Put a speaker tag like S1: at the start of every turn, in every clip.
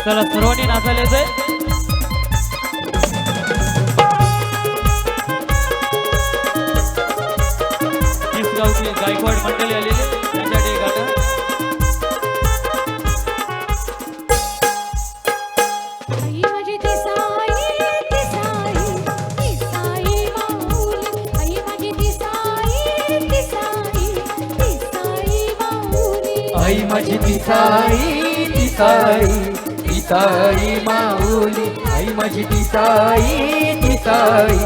S1: चला सर्वांनी नाचायला येतंय। गावची गायकवाड मंडळी आलेली त्यांच्यासाठी गाणं।
S2: आई माझी दिसाई दिसाई दिसाई माऊली, आई माझी दिसाई दिसाई दिसाई माऊली,
S3: आई माझी दिसाई दिसाई दिसाई माऊली, आई माझी दिसाई दिसाई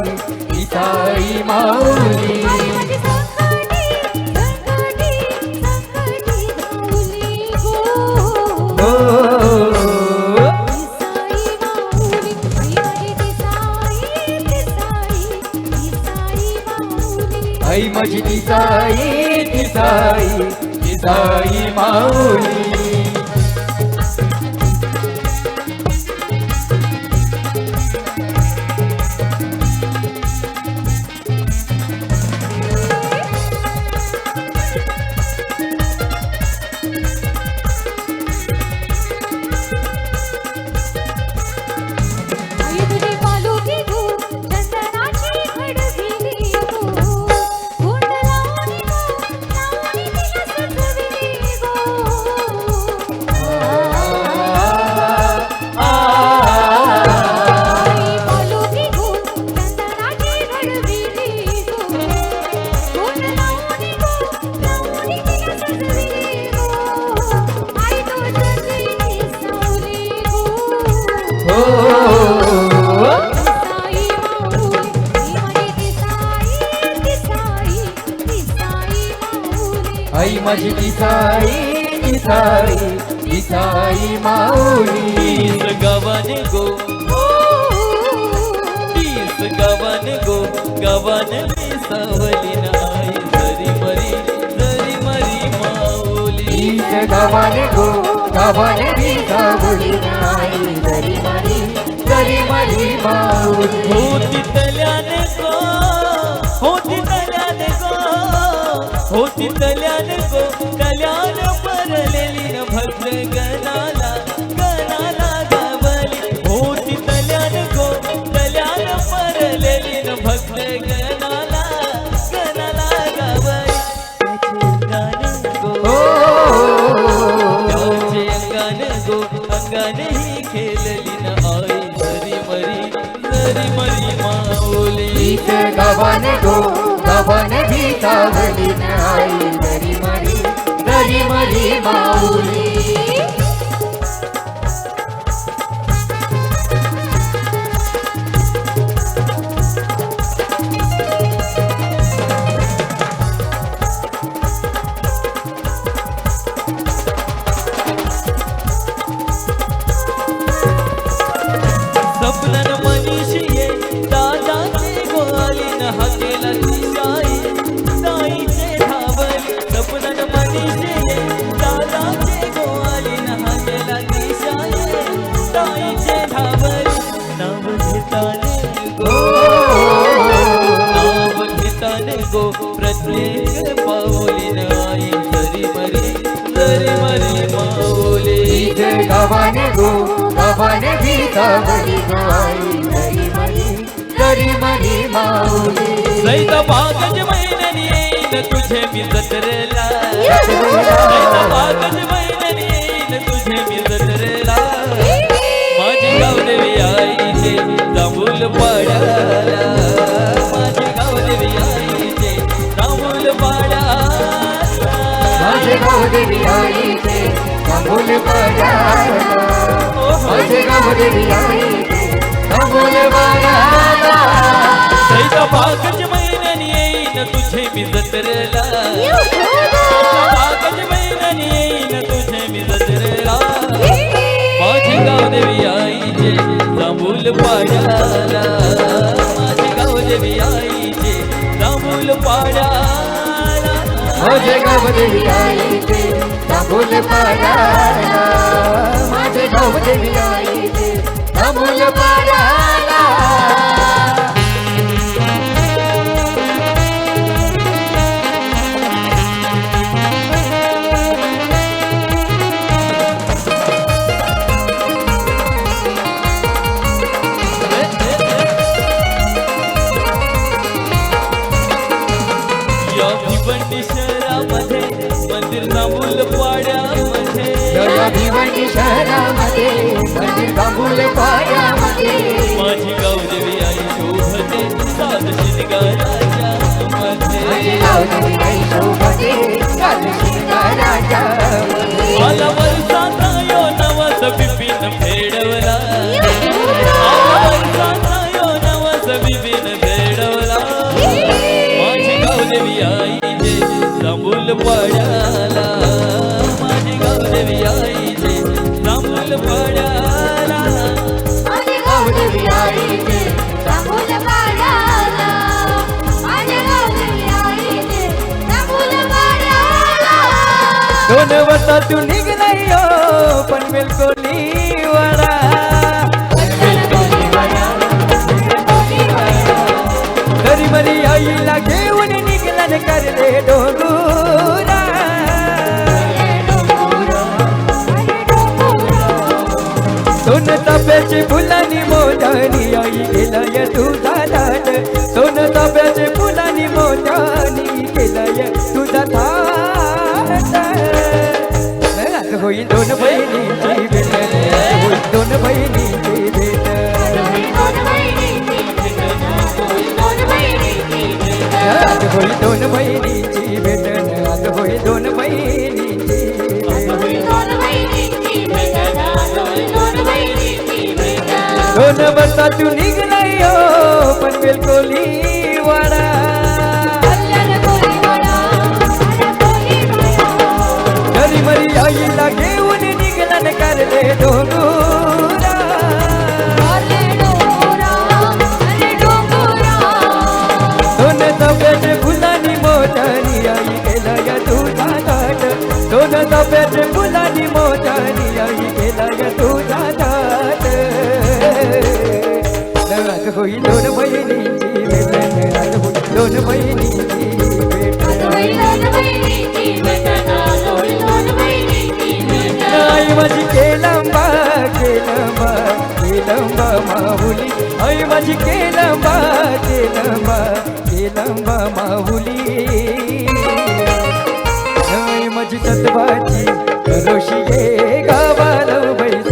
S3: दिसाई माऊली।
S2: आई माझी संकटी संकटी संकटी माऊली गो, दिसाई माऊली, आई माझी दिसाई दिसाई दिसाई माऊली,
S3: आई माझी दिसाई दिसाई दिसाई माऊली।
S2: आई तुझी पालुकी गो चंदनाची घडविली गो, गोंड लावणी गो लावणी तिला सजविली गो, आई पालुकी गो चंदनाची घडविली गो, गोंड लावणी गो लावणी तिला सजविली गो, आई तुझी सावली गो, दिसाई माऊली, आई माझी दिसाई दिसाई दिसाई माऊली,
S3: आई माझी दिसाई दिसाई दिसाई माऊली।
S1: तीस गावाने गो तीस गावाने गो गावाने सावली नाही जरी मरी माऊली।
S3: तीस गावाने गो गावाने सावली नाही जरी मरी माऊली।
S1: होती तल्याने गो होती तल्याने गो होती तल्याने गो कल्याण परलेली न भक्त गणाला गावली। होती तल्याने गो कल्याण परलेली न भक्त गणाला गावली। त्याचे अंगण गो अंगण ही खेळली न आई जरी मरी माऊली।
S3: तीस गावाने गो गावाने सावली नाही जरी मरी माऊली।
S1: सपनन मनीषी ये दादाचे गोवाली न हाकेला दिशाई ताईचे धावली। सपनन मनीषी ये दादाचे गोवाली न हाकेला दिशाई ताईचे धावली। नाव घेताने गो प्रत्येक पाऊली न आई जरी मरी माऊली।
S3: तीस गावाने गो गावाने सावली नाही जरी मरी माऊली।
S1: सैत बागज महिन्यानी येईन तुझे मी जत्रेला, सैत बागज महिन्यानी येईन तुझे मी जत्रेला। माझी गावदेवी आईचे जांभूल पाड्याला, माझी गावदेवी आईचे जांभूल पाड्याला,
S3: माझे गावदेवी आईचे जांभूल पाड्याला, माझे गावदेवी आईचे जांभूल पाड्याला।
S1: सैत बागज महिन्यानी येईन तुझे मी जत्रेला, बागज महिन्यानी येईन तुझे मी जत्रेला। माझी गावदेवी आईचे जांभूल पाड्याला, माझी गावदेवी आईचे जांभूल पाड्याला,
S3: माझे गावदेवी आईचे जांभूल पाड्याला। देवी आईचे जांभूल पाडाला
S1: या भिवंडी शहरामध्ये मंदिर जांभूल पाड्यामध्ये
S3: या भिवंडी शहरामध्ये मंदिर जांभूल पाड्यामध्ये
S1: माझी गावदेवी आई शोभते साध शिंगाराच्या मध्ये
S3: माझी गावदेवी आई शोभते साध शिंगाराच्या मध्ये.
S1: आला वरसाचा यो नवस बिपिन फेडवला आला वरसाचा यो नवस बिपिन फेडवला माझी गावदेवी आई जे जांभूल पाड्याला माझी गावदेवी आई जे जांभूल पाड्याला
S2: माझी गावदेवी आईचे जांभूल पाडाला माझी गावदेवी आईचे जांभूल पाडाला
S3: दोन वर्षातून निघलाय हो पनवेल कोलीवाडा तरी मरी आईला घेऊन निघला न करले डोंगुरा सोन तांब्याची फुलांनी मोठ्यानी आई गेलाय तुझा थाट सोन तांब्याची फुलांनी मोठ्यानी गेलाय तुझा थाट आज होईल दोन बहिणीची भेट होईल दोन बहिणीची भेट आज होईल दोन बहिणीची भेट आज होईल दोन बहिणीची दोन वर्षातून निघलाय हो पनवेल कोलीवाडा घरी मरी आईला घेऊन निघला न करले डोंगुरा दोन तांब्याचे फुलांनी मोठ्यानी आई गेलाय तुझा थाट दोन तांब्याचे फुलांनी मोठ्यानी आई गेलाय तुझा थाट आज होईल दोन बहिणीची भेट आज होईल दोन बहिणीची भेट आई माझी केलंबा केलंबा केलंबा माहुली आई माझी केलंबा केलंबा केलंबा माहुली आई माझी सतबाची रोशी ये गावाला बैस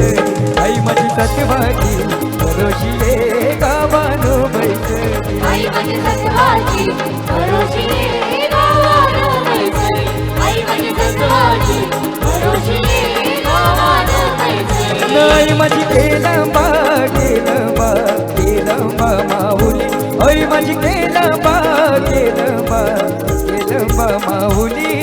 S3: आई माझी सतबाची रोशी ये गावाला बैस
S2: आई माझी सतवाची भरोशी गावाला बैसे आई माझी सतवाची भरोशी गावाला बैसे
S3: आई माझी केलंबा केलंबा केलंबा माहुली आई माझी केलंबा केलंबा केलंबा माहुली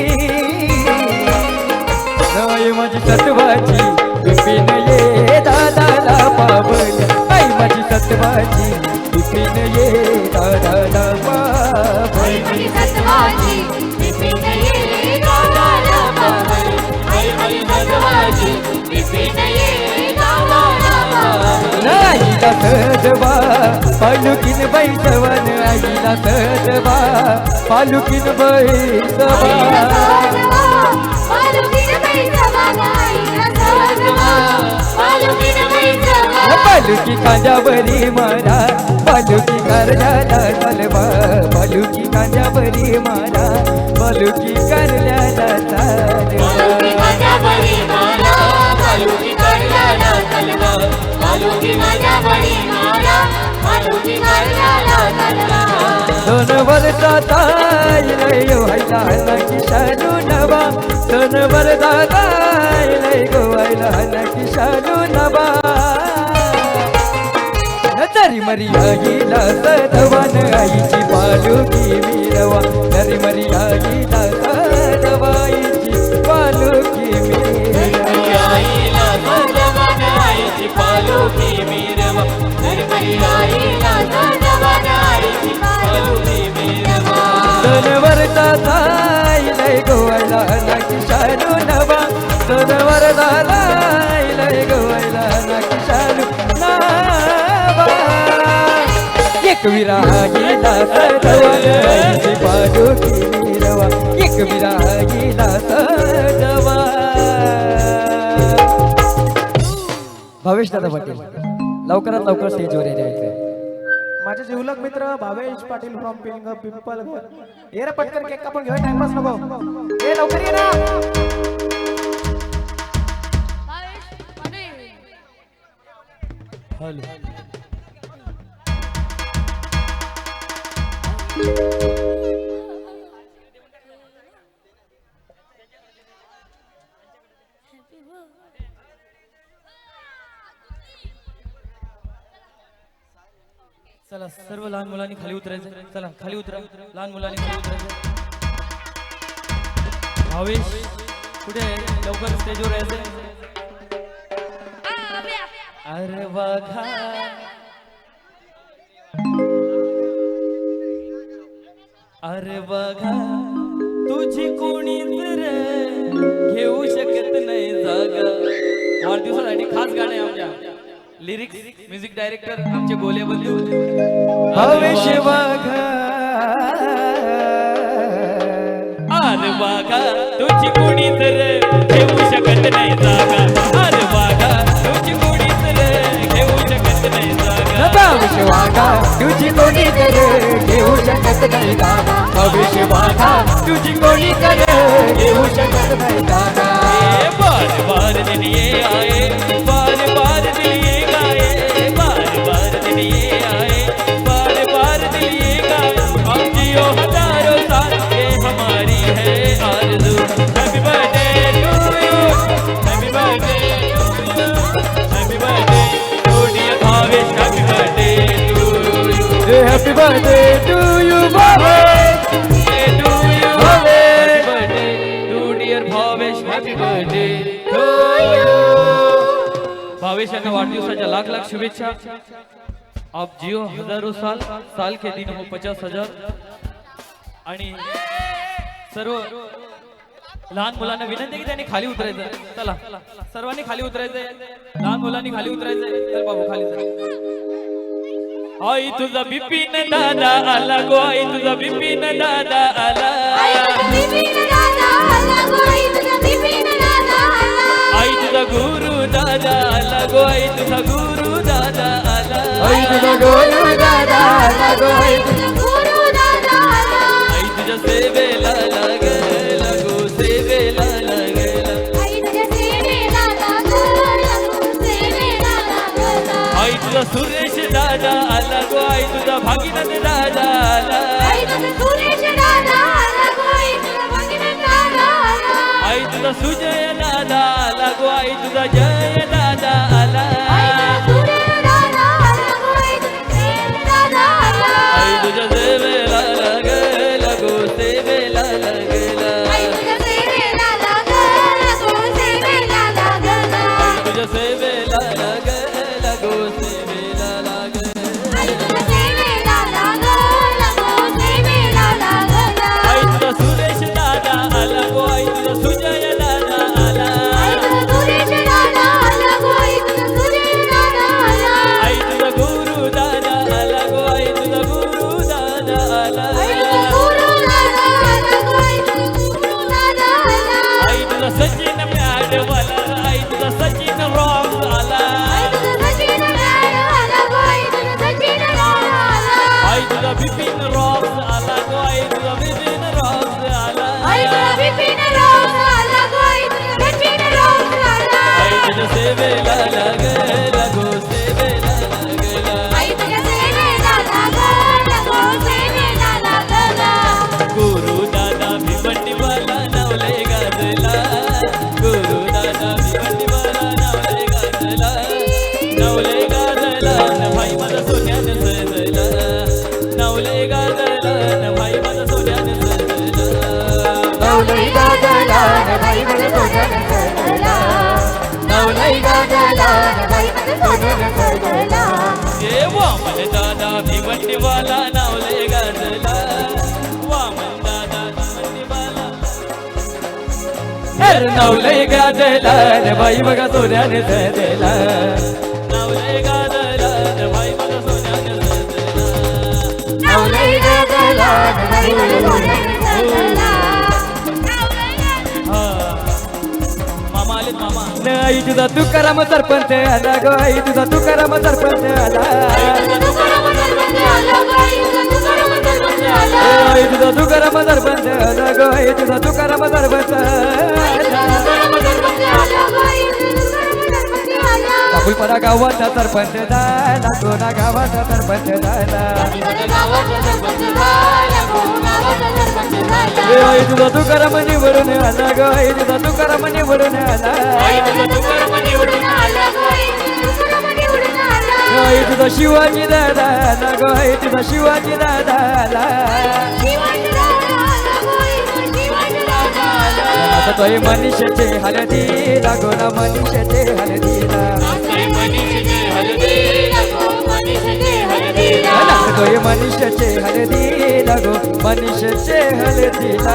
S3: आई माझी सतवाची बिपिन ये दादाला पावल आई माझी सतवाची बिपिन ये दादाला पावल
S2: आई माझी सतवाची बिपिन ये गावाला पावल आई माझी सतवाची बिपिन ये गावाला पावल
S3: आईला सजवा पालुकीन बैसवन आईला सजवा पालुकीन बैसवा पालुकी कांजावरी मारा पालुकी करल्याला चालवा पालुकी कांजावरी मारा पालुकी करल्याला दोन वर्षात आईलय व्हायला नकी शालू नवा दोन वर्षात आईलय गोवायला नकी शालू नवा तरी मरी आईला सदवान आईची पालुकी मिरवा तरी मरी आईला सदवा आईची पालुकी मिरवा
S1: आईला सदवान आईची पालुकी मिरवा तरी मरी आईला सदवान आईची पालुकी मिरवा
S3: दोन वर्षात आईलय गोवायला नकी शालू नवा दोन वर्षात आईलय गोवायला एक विरागीला सजवा आईची पालखी मिरवा एक विरागीला सजवा भावेश दादा पाटील लवकरात लवकर स्टेजवर यायचं
S4: माझे जिवलग मित्र भावेश पाटील फ्रॉम पिंपल ये रे पटकन केक कापून घेऊया टाइमपास नको ये लवकर ये ना
S1: हॅलो चला सर्व लहान मुलांनी खाली उतरायचं चला खाली उतरा लहान मुलांनी खाली उतरायचं भावेश कुठे आहे? लवकर स्टेजवर यायचं अरे बघा अरे बघा तुझी कोणीच रे घेऊ शकत नाही जागा वाढदिवसासाठी खास गाणं आहे आमच्या लिरिक्स म्युझिक डायरेक्टर आमचे गोले बंधू
S3: भावेश बघा
S1: अरे बघा तुझी कोणीच रे घेऊ शकत नाही जागा अरे बघा तुझी कोणीच रे घेऊ शकत नाही जागा
S3: भावेश वागा तुझी कोणी करे घेऊ शकत नाही दादा भावेश वागा तुझी कोणी करे घेऊ शकत नाही दादा
S1: बार बार दिन ये आए बार बार दिन ये गाए बार बार दिन ये आए बार बार दिन ये गाए हम जियो हजारों साल के हमारी है आरज़ू happy birthday to you happy birthday happy birthday to dear Bhavesh happy birthday to you
S3: happy birthday to you Bhavesh
S1: to you happy birthday to dear Bhavesh happy birthday to you Bhavesh यांना वाढदिवसाच्या लाख लाख शुभेच्छा आप जियो हजारों साल साल के दिन हो 50,000 आणि सर्व लहान मुलांना विनंती आहे की त्यांनी खाली उतरायचं चला सर्वांनी खाली उतरायचंय लहान मुलांनी खाली उतरायचंय चल बाबू खाली चल आई तुझा बिपिन दादा आला गो आई तुझा बिपिन दादा आला आई तुझा गुरु दादा आला गो आई तुझा गुरु दादा आला
S3: आई तुझा गोलू दादा लागो आई
S1: आई तुझ्या सेवेला लागला गो सेवेला लागला आई तुझा सुरेश दादा आला गो आई तुझा भागीनाथ दादा आला आई तुझा सुजय दादा आला गो आई तुझा जय दादा आला आई तुझ्या सेवेला लागला गो सेवेला लागला आई तुझ्या सेवेला लागला गो सेवेला लागला आई तुझा सुरेश दादा आला गो आई तुझा सुजय दादा आला आई तुझा गुरु दादा आला गो आई तुझा गुरु दादा आला आई तुझा सचिन मॅडवाला आई तुझा सचिन रॉक आला आई तुझा बिपिन रॉक आला गो आई तुझा बिपिन रॉक आला आई तुझ्या सेवेला लागला गो सेवेला लागला गुरु दादा भिवंडीवाला नवले गाजला गुरु दादा भिवंडीवाला नवले गाजला न भाई माझा सोन्याने सजला नवले गाजला न भाई माझा सोन्याने सजला
S3: नवलाई गाजला न भाई मला सोन्याने सजला नवलाई गाजला न भाई मला सोन्याने सजला
S1: ये वामन दादा भिवंडीवाला नवले गाजला वामन दादा भिवंडीवाला
S3: नवलाई गाजला न भाई बघा सोन्याने सजला
S1: नवले गाजला न भाई माझा सोन्याने सजला
S3: आई तुझा तुकाराम सरपंच आला गो आई तुझा तुकाराम सरपंच आला आई तुझा तुकाराम सरपंच आला गो आई तुझा तुकाराम सरपंच दाबुलपाडा गावाचा सरपंच झाला कोणा गावाचा सरपंच झाला आई तुझा तुकाराम निवडून आला गो आई तुझा तुकाराम निवडून आला आई तुझा शिवाजी दादा आला गो आई तुझा शिवाजी दादा आला आता तो मनीषाचे हलदी लागो ना मनीषाचे हलदीला तो मनीषाचे हलदी लागो मनीषाचे हलदीला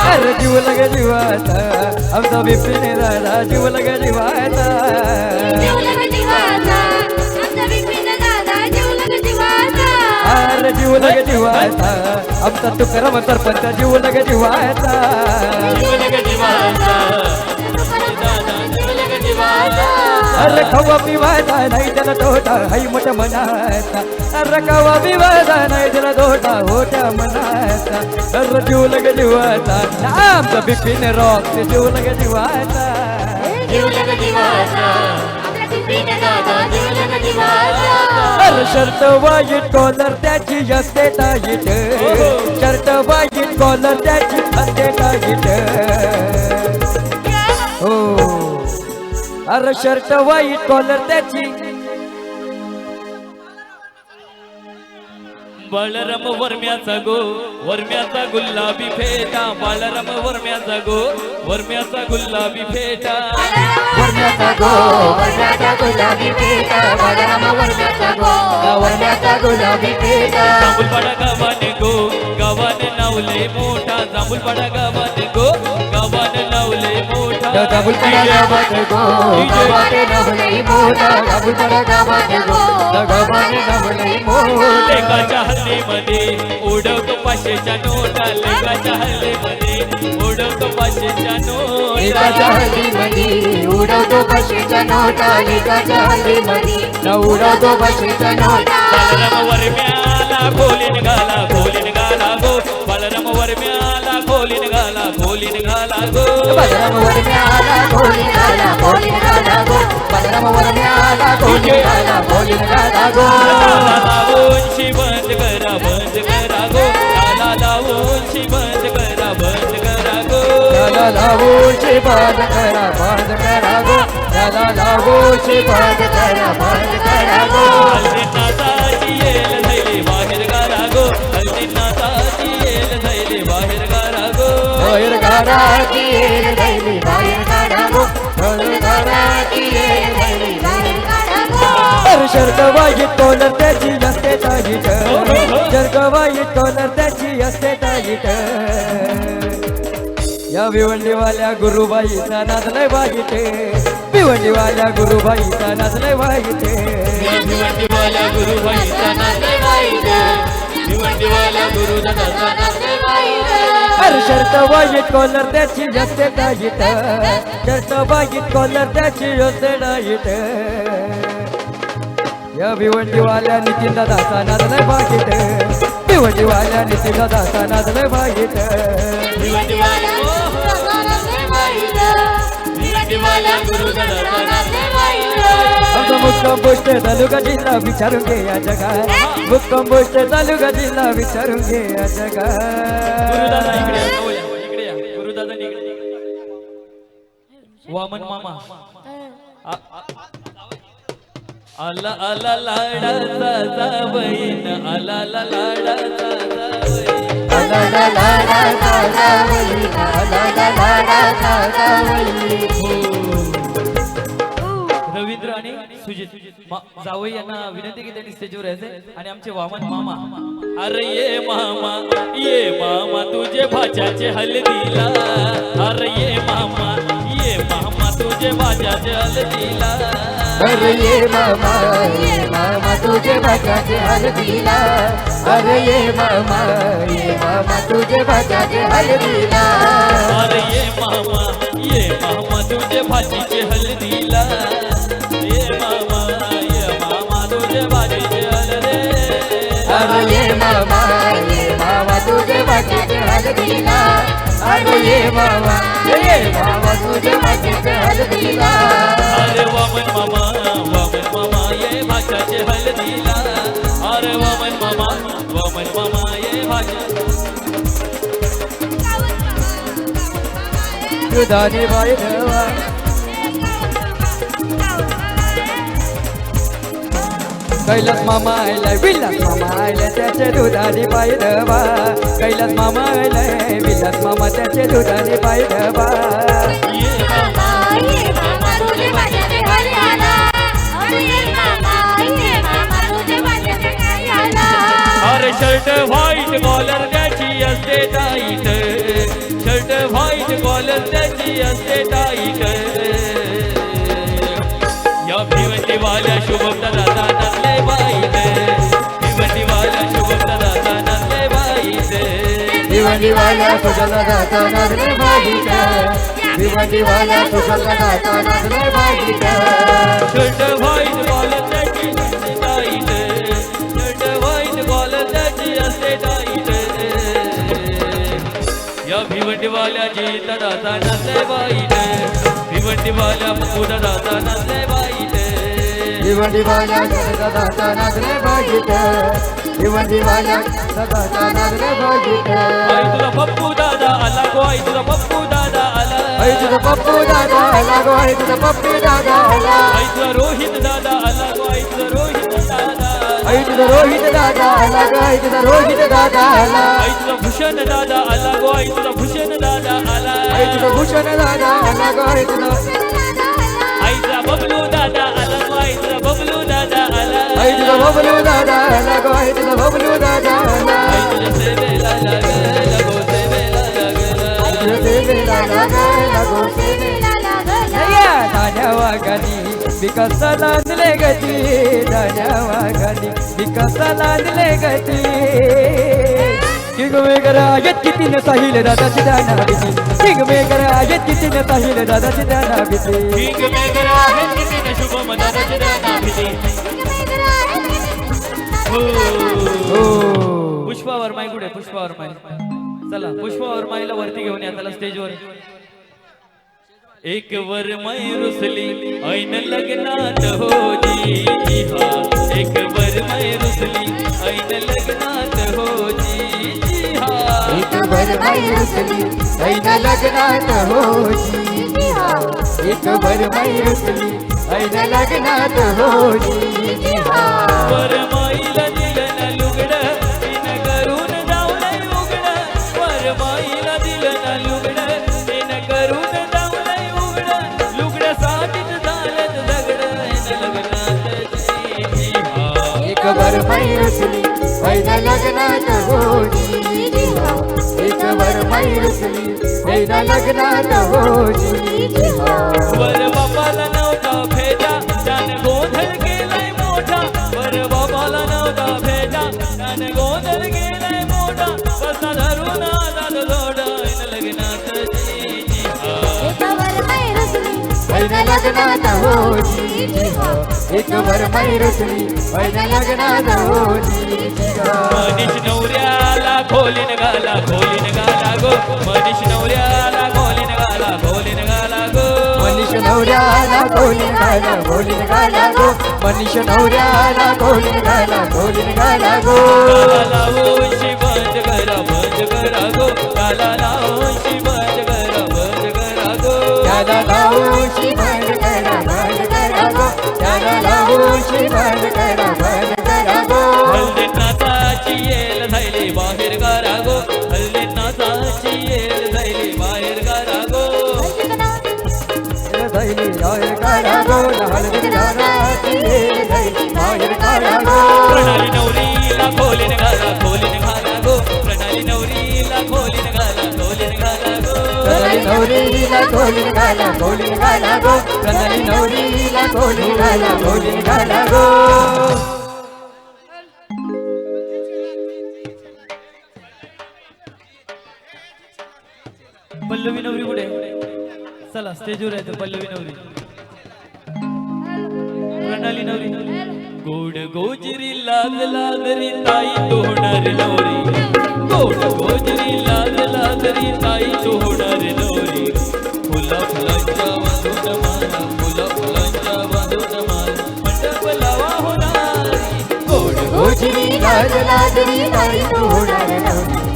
S3: अरे जीव लगे जीवाचा आमचा बिपिन दादा जीव लगे जीवाचा अरे जीव लगे जीवाचा आमचा तुकाराम सरपंच जीव लगे जीवाचा अरे खवा पिवायचा नाही त्याला तोटा हाई मोठ्या मनाचा अरे खवा पिवायचा नाही त्याला तोटा होत्या मनाचा अरे जीव लगे जीवाचा आमचा बिपिन रॉक जीव लगे जीवाचा अरे शर्ट वाईट कॉलर त्याची असते टाईट शर्ट वाईट कॉलर त्याची असते टाईट हो अरे शर्ट वाईट कॉलर त्याची
S1: बाळराम वर्म्याचा गो वर्म्याचा गुलाबी फेटा बाळराम वर्म्याचा गो वर्म्याचा गुलाबी फेटा
S3: वर्म्याचा गो वर्म्याचा गुलाबी पेटा बाळराम वर्म्याचा गो वर्म्याचा गुलाबी पेटा
S1: जांभूलपाडा गावाने गो गावाने नावले मोठा जांभूलपाडा गावाने गो गावाने नावले मोठा
S3: दाबुलपाडा गावात गो गावात नवलई मोठा दाबुलपाडा गावात गो गावात नवलई मोठा
S1: लेकाच्या हल्लीमध्ये उडवतो 500च्या नोटा लेकाच्या हल्लीमध्ये उडवतो 500च्या नोटा
S3: एकाच्या हल्लीमध्ये उडवतो 500च्या नोटा एकाच्या हल्लीमध्ये उडवतो 500च्या नोटा
S1: बाळराम वर्म्याला खोली निघाला गो बाळराम वर्म्याला खोली निघाला गो
S3: बलराम वर्म्याला खोली निघाला गो बलराम वर्म्याला खोली निघाला गो
S1: लावूनशी बंद करा गो ताला लावूनशी बंद करा गो
S3: त्याला लावूची बंद करा गो त्याला लावूची बंद करा गो
S1: हल्दीनाथाची येल थैली बाहेर गारा गो हल्दीनाथाची येल थैली बाहेर गारा गो
S3: बाहेर गाराची येल थैली बाहेर काढा गो बाहेर गाराची येल थैली बाहेर काढा गो अरे शर्ट वाईट कॉलर त्याची असते टाईट शर्ट वाईट कॉलर त्याची असते टाईट या भिवंडीवाल्या गुरुबाईचा नाद लय वाईट भिवंडीवाल्या गुरुबाईचा नाद लय वाईट
S1: भिवंडीवाल्या गुरुबाईचा नाद लय वाईट भिवंडीवाल्या गुरुदादाचा नाद लय वाईट
S3: अरे शर्ट वाईट कॉलर त्याची असते टाईट शर्ट वाईट कॉलर त्याची असते टाईट या भिवंडीवाल्या नितीन दादाचा नाद लय वाईट भिवंडीवाल्या नितीन दादाचा नाद लय वाईट
S1: भिवंडीवाल्या गुरुदादाचा नाद लय वाईट
S3: आमचा मुक्काम पोस्ट तालुका जिल्हा विचारून घे या जगात मुक्काम पोस्ट तालुका जिल्हा विचारून घे या
S1: गुरुदादा इकडे
S3: जगात
S1: या, इकडे या गुरुदादा इकडे वामन मामा आला आला लाडाचा जावईन आला ला लाडाचा जावईन
S3: ला ला ला ला ला ला ला ला ला
S1: रवींद्र आणि सुजित जावई यांना विनंती की त्यांनी स्टेजवर यायचे आणि आमचे वामन मामा अरे ये मामा तुझे भाच्याचे हल्दीला अरे ये मामा तुझे भाच्याचे हल्दीला
S3: अरे ये मामा तुझे तुझे भाच्याचे हळदीला अरे ये मामा तुझे भाच्याचे हळदीला
S1: अरे ये मामा तुझे भाचीचे हल्दीला ये मामा तुझे भाचीचे हल्दे
S3: अरे ये मामा तुझे भाच्याचे हळदीला अरे ये मामा तुझे भाच्याचे हळदीला
S1: अरे वामन मामा ये भाच्याचे हल्दीला अरे वामन मामा ये भाच्या
S3: दुधाने वायदवा कैलास मामा आयलाय विलास मामा आयलाय त्याचे दुधाने वायदवा कैलास मामा आयलाय विलास मामा त्याचे दुधाने वायदवा
S1: ये मामा
S2: तुझे भाच्याचे हरियाला अरे ये मामा तुझे भाच्याचे हरियाला
S1: अरे शर्ट व्हाईट कॉलर त्याची असते टाईट शर्ट व्हाईट कॉलर त्याची असते टाईट या भिवंडीवाल्या शुभम दादा नसले वाईट भिवंडीवाल्या शुभम दादा नसले वाईट
S3: भिवंडीवाल्या सुशाला दाता नजरे भाजीत भिवंडीवाल्या सुशाला दाता नजरे भाजीत
S1: शर्ट व्हाईट कॉलर त्याची असते टाईट शर्ट व्हाईट कॉलर त्याची असते टाईट या भिवंडीवाल्याची दादा नसले वाईट भिवंडीवाल्या पुढे दादा नसले वाईट
S3: भिवंडीवाल्या सुशाला दाता नजरे भाजीत भिवंडीवाल्या दाता नजरे भाजीत
S1: आई तुला पप्पू दादा आला गो आई तुला पप्पू दादा आला
S3: आई तुझा पप्पू दादा आला गो आई तुझा पप्पू दादा आला
S1: आई तुला रोहित दादा आला गो आई तुला रोहित दादा
S3: आई तुझा रोहित दादा आला गो आई तुझा रोहित दादा आला
S1: आई तुला भूषण दादा आला गो आई तुला भूषण दादा आला
S3: आई तुझा भूषण दादा आला गो आई तुझा
S1: आईचा बबलू दादा आला गो आई तुला बबलू दादा आला
S3: आई तुझा बबलू दादा आला गो आई तुझा बबलू दादा आला
S1: आई तुझ्या सेवेला लागला गो सेवेला लागला
S3: तुझ्या सेवेला लागायला गो
S2: सेवेला लागला
S3: या धान्या वाघानी विकास लादले गती धान्या वाघानी विकास लादले गती किंगमेकर आहेत किती न साहिल दादाची दाना भीती किंगमेकर आहेत किती न साहिल दादाची दाना भीती
S1: किंग मेकर आहे किती शुभम दादाची दाना भीती
S3: हो
S1: पुष्पावर माई कुठे पुष्पावर माई चला पुष्पावर माईला वरती घेऊन या त्याला स्टेजवर एक वर माई रुसली ऐन लग्नात होजी हा एक वर माई रुसली ऐन लग्नात होजी हा
S3: एक भर माई रुसली ऐन लग्नात होजी एक भर माई रुसली ऐन लग्नात होजी
S1: वर माईला दिलं ना लुगडं तिनं करून जाऊन उघडं वर माईला दिलं ना लुगडं तिनं करून जाऊन उघडं लुगड्यासाठीच झालं दगडं लग्नात जी हा
S3: एक भर माई रुसली ऐन लग्नात होजी एक भर माई रुसली ऐन लग्नात होजी
S1: वर बापाला नव्हता भेजा त्यानं गोंधळ केलाय मोठा वर बापाला नव्हता भेजा त्यानं गोंधळ केलाय मोठा बसा धरून आला लोड लग्नात जी हा
S2: एकावर माई रुसली
S3: ऐन लग्नात होजी एक भर माई रुसली ऐन लग्नात होजी
S1: मनीष नवऱ्याला खोलीन गाला गो मनीष नवऱ्याला खोलीन गाला गो
S3: मनीष नवऱ्याला खोलीन गाला गो मनीष नवऱ्याला खोलीन गाला गो
S1: काला लावून बंद करा गो काला लावून बंद करा गो
S3: त्याला लावूशी बंद करा गो त्याला लावूशी बंद करा गो
S1: हल्ले नाचाची येल झाली बाहेर गारा गो हल्ले नाचाची येल झाली बाहेर गारा गो
S3: दैली बाहेर काढा गो हलदी नाराची दैली बाहेर काढा गो
S1: प्रणाली नवरीला खोलीन घाला गो प्रणाली नवरीला खोलीन घाला गो
S3: प्रणाली नवरीला खोलीन घाला गो प्रणाली नवरीला खोलीन घाला गो
S1: पल्लवी नवरी कुठे चला स्टेजवर आहे तर पल्लवी नवरी प्रणाली नवरी गोड गोजरी लाल लाल री ताई तो होणार नवरी गोड गोजरी लाल लाल री ताई तो होणार नवरी फुला फुलांच्या बांधून माला फुला फुलांच्या बांधून माला मंडप लावा होणारी गोड
S2: गोजरी लाज लाजरी ताई तू होणार नवरी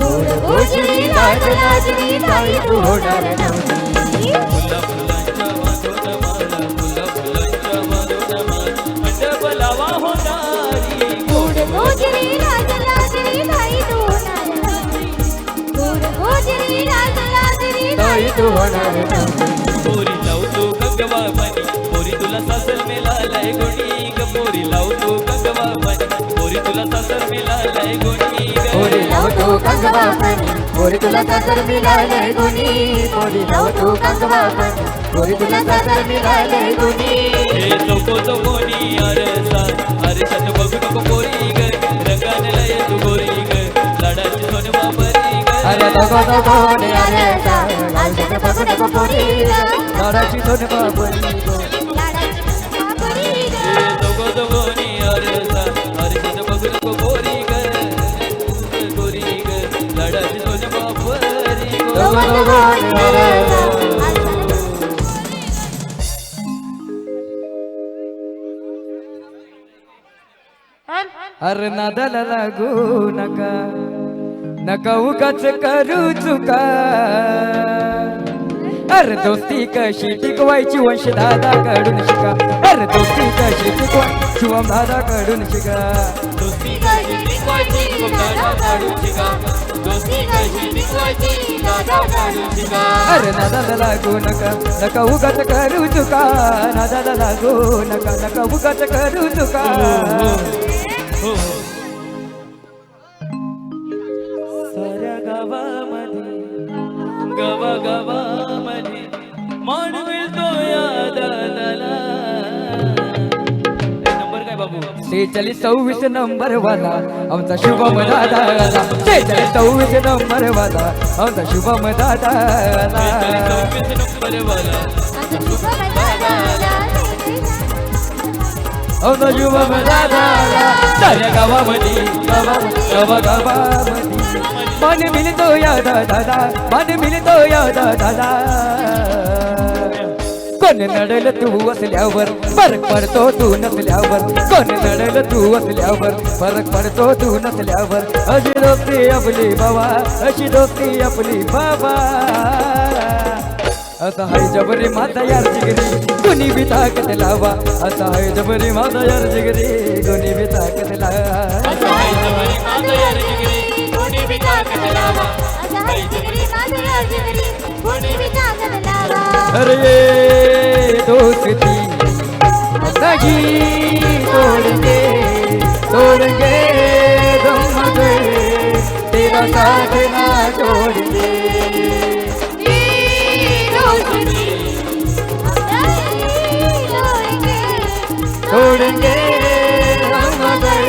S2: गोड गोजरी लाज लाजरी ताई तू होणार नवरी
S1: फुला फुलांच्या बांधून माला फुला फुलांच्या बांधून माला मंडप लावा होणारी
S2: गोड गोजरी लाज लाजरी ताई तू होणार नवरी गोड गोजरी लाज लाजरी ताई तू होणार नवरी
S1: पोरी लावतो गंगवा मनी पोरी तुला सासर मिळालाय गुणी ग पोरी लावतो गंगवा मनी पोरी तुला सासर मिळालाय गुणी
S2: पोरी लावतो कंगवा मनी पोरी तुला सासर मिळालंय गुणी पोरी लावतो कंगवा मनी पोरी तुला सासर मिळालंय गुणी
S1: हे चौको चौकोनी आरसा आरशात बघू नको पोरी ग रंगाने लय तू गोरी ग लाडाची सोन बापरी ग
S3: अरे दोघो दोघोने
S2: आरसा आरशात बघू नको पोरीला
S3: लाडाची सोन बाबरी गो
S2: लाडाची बापरी ग
S1: हे चौको चौकोनी आरसा आरशात बघू नको पोरी ग गोरी ग लाडाची सोन बापरी ग
S2: दोघो दोघोने आरसा
S3: अरे नादाला लागू नका नका उगाच करू चुका अरे दोस्ती कशी टिकवायची वंश दादा कडून शिका अरे दोस्ती कशी टिकवायची शिवम दादा कडून शिका
S1: दोस्ती कशी टिकवायची दादा काढून शिका दोस्ती कशी टिकवायची दादा काढून शिका
S3: अरे नादाला लागू नका नका उगाच करू चुका नादाला लागू नका नका उगाच करू चुका
S1: हो साऱ्या गावामध्ये गावामध्ये मान मिळतो या दादाला नंबर काय बाबू
S3: 46 नंबर वाला आमचा शुभम दादा आला 46 नंबर वाला आमचा शुभम दादा आला
S1: 46 नंबर वाला
S3: आमचा शुभम दादा आला साऱ्या गावामध्ये गावामध्ये मान मिळतो या दादा मान मिळतो या दादा कोण नडेल तू असल्यावर फरक पडतो तू नसल्यावर कोण नडेल तू असल्यावर फरक पडतो तू नसल्यावर अशी दोस्ती आपली बाबा अशी दोस्ती आपली बाबा असा हाय जबरी माझा यार जिगरी कोणी बी ताकद लावा असा हाय जबरी माझा यार जिगरी कोणी बी ताकद लावा अरे ये दोस्ती नहीं तोड़ेंगे दम दे तेरा साथ ना छोड़ेंगे छोड़ेंगे हम अगर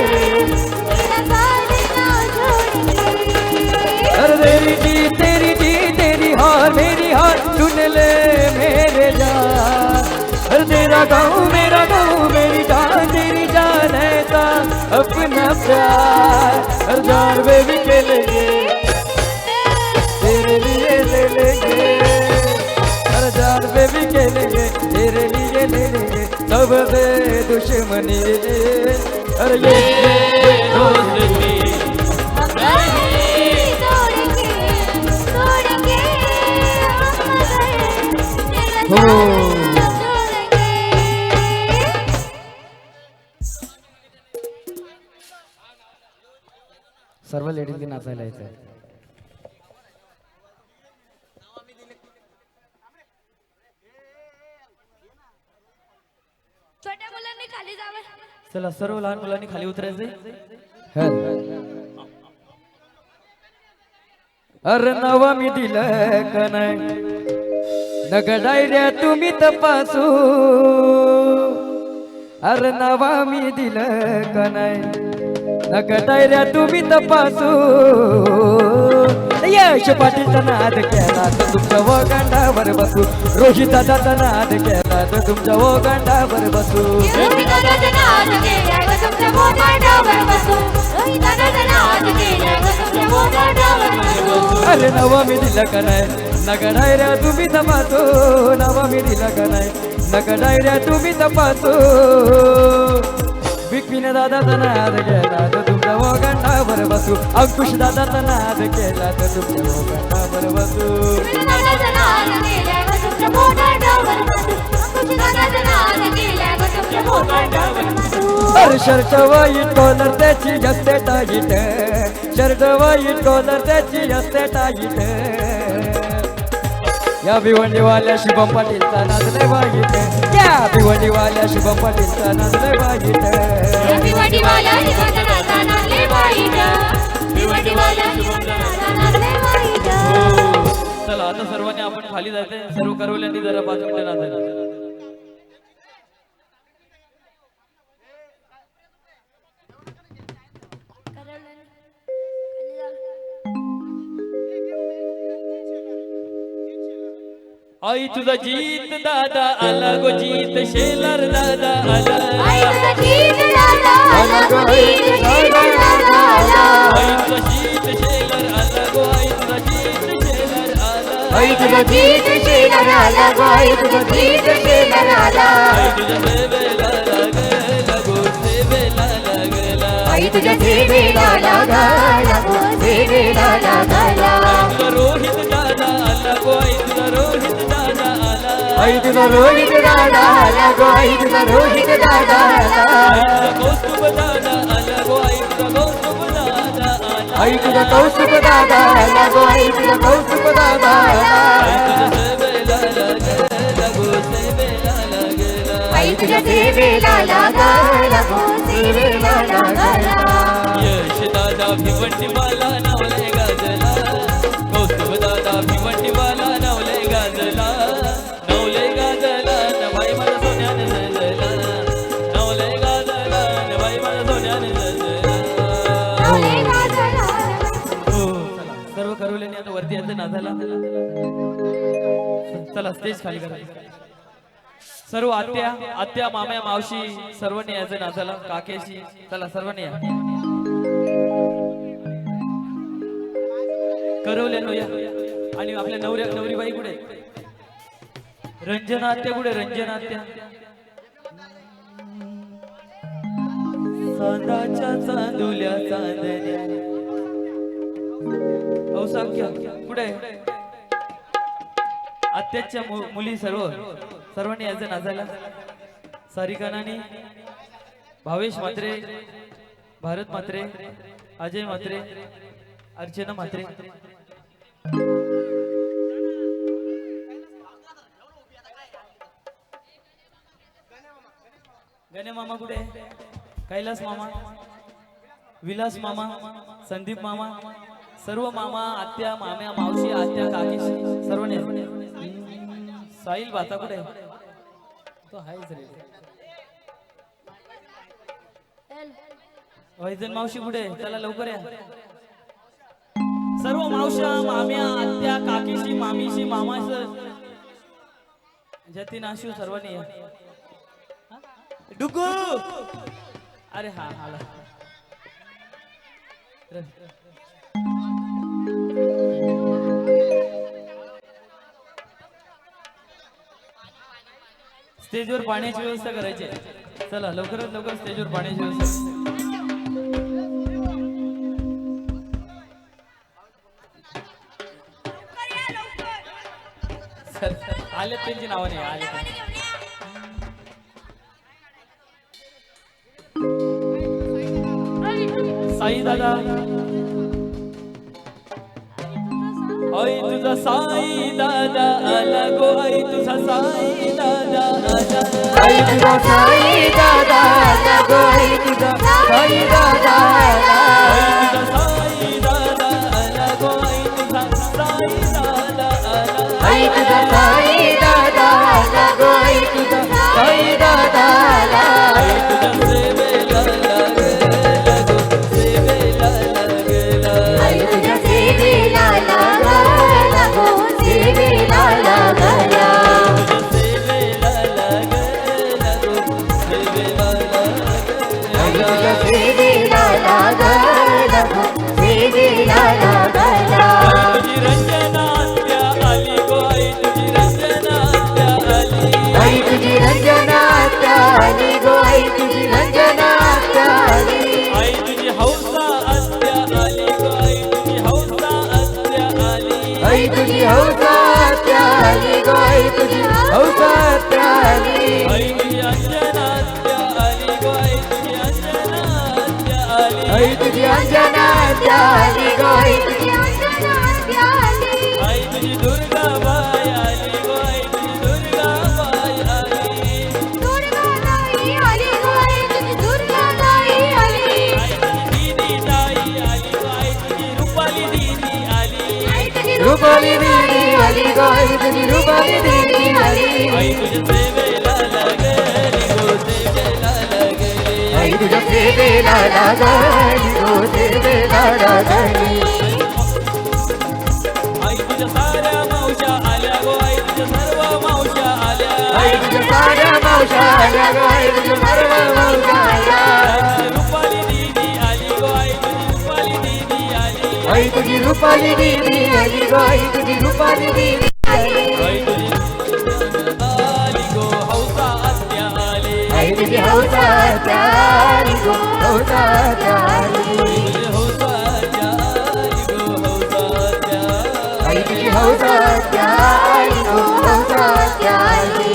S3: अरे तेरी हार मेरी हार सुन ले मेरे जान अरे तेरा गाँव मेरी जान तेरी जान ऐसा अपना प्यार अरे जान बेबी के लेंगे तेरे लिए ले लेंगे अरे जान बेबी के लेंगे तेरे लिए ले लेंगे सब से दुश्मनी अरे ये दोस्ती सर्व लेडीजने नाचायला यायचं
S2: छोट्या मुलांनी खाली जावं
S1: चला सर्व लहान मुलांनी खाली उतरायचंय
S3: अरे नवा मी दिलं का नाही नग डायऱ्या तुम्ही तपासू अरे नवा मी दिलं का नाही नग डायऱ्या तुम्ही तपासू यश पाटीलचा नाद केला तर तुमच्या वगांडावर बसू रोहित दादाचा नाद केला तर तुमच्या वगांडावर बसू अरे नवा मी दिला का नाही नका डायऱ्या तुम्ही तपासो नवा मी दिला का नाही नका डायऱ्या तुम्ही तपासो बिपिन दादाचा नाद केला तर तुमच्या वगांडावर बसू अंकुश दादाचा नाद केला तर तुमच्या वगांडावर बसू अरे शर्ट वाईट कॉलर त्याची असते टाईट शर्ट वाईट कॉलर त्याची असते टाईट या भिवंडीवाल्या शुभम पाटीलचा नाचले वाईट या भिवंडीवाल्या शुभम पाटीलचा नाचले वाईट
S1: चला आता सर्वांनी आपण खाली जायचंय सर्व करवल्यांनी जरा 5 मिनिटं नाचायला आई तुझा जीत दादा आला गो जीत शेलार दादा आला आई तुझा जीत शेलार आला गो आई तुझा जीत शेलार आला आई तुझा जीत शेलार आला गो आई तुझा जीत शेलार आला आई तुझ्या सेवेला लागला गो सेवेला लागला आई तुझ्या सेवेला लागला गो सेवेला लागला तुझा रोहित दादा आला गो आई तुझा रोहित आई तुझा रोहित दादा आला गो आई तुझा रोहित दादा आला कौस्तुभ दादा आला गो आई तुझा कौस्तुभ दादा आला आई तुझा कौस्तुभ दादा आला गो आई तुझा कौस्तुभ दादा आला आई तुझ्या सेवेला लागला गो सेवेला लागला यश दादा भिवंडीवाला नावले गाजला कौस्तुभ दादा भिवंडीवाला नावले गाजला सर्व करवल्याने आता वरती यायचं नाचायला चला स्टेज खाली करा सर्व आत्या माम्या मावशी सर्वांनी यायचं नाचायला काकेशी चला सर्वांनी या करवल्यानो या आणि आपल्या नवरीबाई कुठे रंजना आत्या कुठे रंजना आत्या चांदाच्या चांदुल्या चांदण्या औसाख्य कुठे आत्याच्या मुली सर्वांनी यायचं नाचायला सारिका नानी भावेश म्हात्रे भारत म्हात्रे अजय म्हात्रे अर्चना म्हात्रे गणे मामा कुठे कैलास मामा विलास मामा संदीप मामा सर्व मामा आत्या माम्या मावशी आत्या काकी सर्वांनी साहिल भाता कुठे तो हायच रे वैजन मावशी कुठे चला लवकर या सर्व मावशा माम्या आत्या काकीशी मामीशी मामाचं जतीन आशू सर्वांनी या डुगू अरे हा आला स्टेजवर पाण्याची व्यवस्था करायची चला लवकरात लवकर स्टेजवर पाण्याची व्यवस्था आले त्यांची नावं नाही आले साई दादा आई तुझा साई दादा आला गो आई तुझा साई दादा आला आई तुझा साई दादा आला गो आई तुझा साई दादा आला आई तुझा साई दादा आला गो आई तुझा साई दादा आला आई तुझा साई दादा आला गो आई तुझा साई दादा आला आई तुझ्या सेवेला लागला गो सेवेला लागला आई तुझ्या सेवेला लागला
S3: ग आई तुझी रूपाली देवी आली
S1: आई तुझ्या सेवेला लागली गो सेवेला लागली
S3: आई तुझ्या सेवेला लागली गो सेवेला लागली
S1: आई तुझ्या साऱ्या मावश्या आल्या गो आई तुझ्या सर्व मावश्या आल्या
S3: आई तुझ्या साऱ्या मावश्या आल्या ग आई तुझ्या सर्व मावश्या आल्या
S1: रुपाली दीदी आली गो आई तुझी रुपाली दीदी आली
S3: आई तुझी रूपाली देवी आली ग आई तुझी रूपाली देवी आली
S1: आई तुझी आली गो हौसा आत्या आली
S3: आई तुझी हौसा आली गो हौसा आली
S1: तुझे हौसा आत्या आली गो हौसा आत्या
S3: आई तुझी हौसा आली गो हौसा आली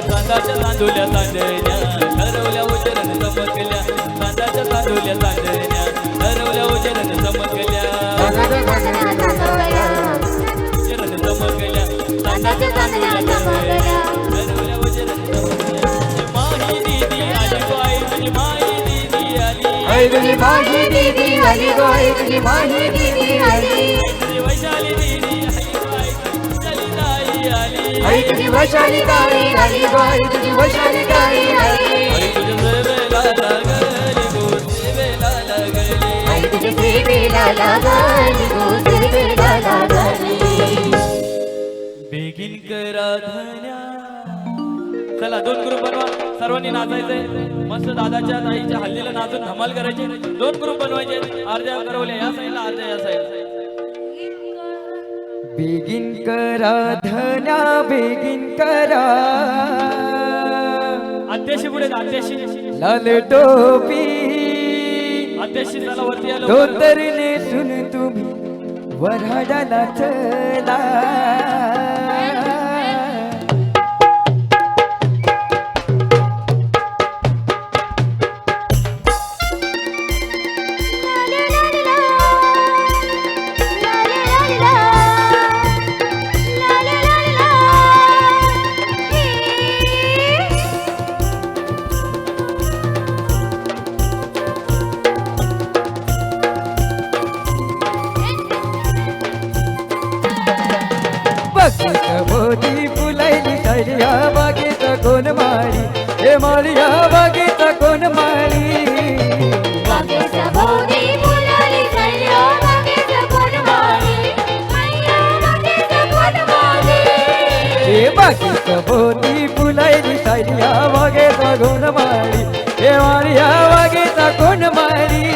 S1: तांदळाच्या तांदुल्या तांदळ्या ठरवल्या उजेराने चमकल्या तांदळाच्या तांदुल्या तांदळ्या ठरवल्या उजेराने चमकल्या उजेराने चमकल्या तांदळाच्या तांदुल्या तांदळ्या ठरवल्या उजेराने चमकल्या माही दीदी आली गो आई तुझी माही दीदी आली
S3: आई तुझी माही दीदी आली गो आई तुझी माही दीदी आली
S1: तुझी वैशाली दीदी आली गो आई तुझी ताई आली
S3: आई तुझी वैशाली ताई आली गो आई तुझी वैशाली ताई आली
S1: आई तुझ्या सेवेला लागली गो सेवेला लागली
S3: आई तुझी सेवेला लागली गो सेवेला लागली
S1: बेगीन करा धन्या चला दोन ग्रुप बनवा सर्वांनी नाचायचंय मस्त दादाच्या ताईच्या हल्लीला नाचून धमाल करायचे दोन ग्रुप बनवायचे अर्ध्या करवल्या या साईडला अर्ध्या या साईडला
S3: बेगीन करा धन्या बेगीन करा
S1: अध्यक्षी पुढे अध्यक्षी
S3: लाल टोपी
S1: अध्यक्षी चला वरती आलो
S3: धोतरने सुन तुम्ही वऱ्हाडाला चला बघित मोती फुलायली सायली बागेत कोण माळी हे माळी बागेत कोण माळी हे बागेत मोती फुलायली सायली बागेत कोण माळी हे माळी बागेत कोण माळी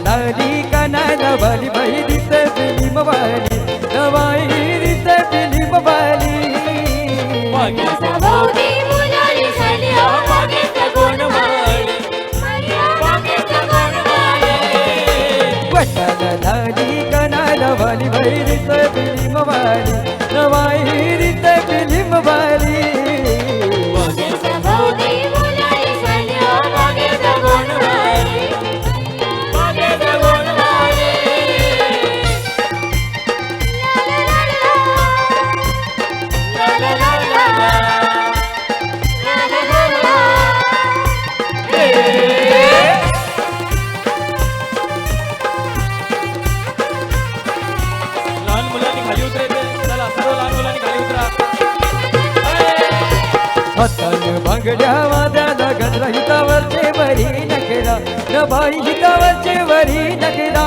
S3: लाली कानाला बाली बाई दिस फिल्म वाली नवाई दिस फिल्म वाली वटाला लाली कानाला बाली बाई दिस फिल्म वाली नवाई दिस फिल्म वाली
S1: लहान मुलांनी खाली उतरायचं चला सर्व लहान मुलांनी खाली उतरा
S3: हातान बांगड्या वाद्याला गजरा हितावरचे वरी नकरा न बाई हितावरचे वरी नकरा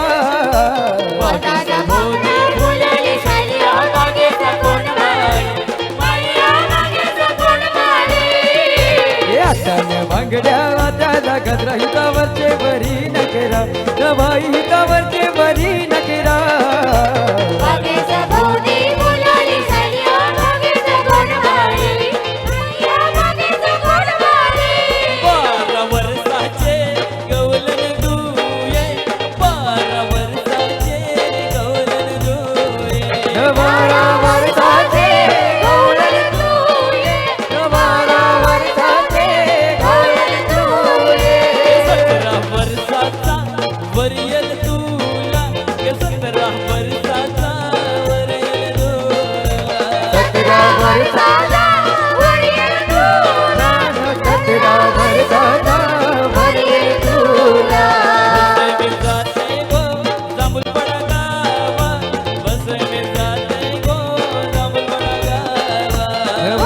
S3: हातान बांगड्या वाद्याला गजरा हितावरचे वरी नकरा न बाई हितावरचे वरी नकरा
S1: बारा वर्षाचे गवलन दुये बारा वर्षाचे गवलन दुये
S3: बारा वर्ष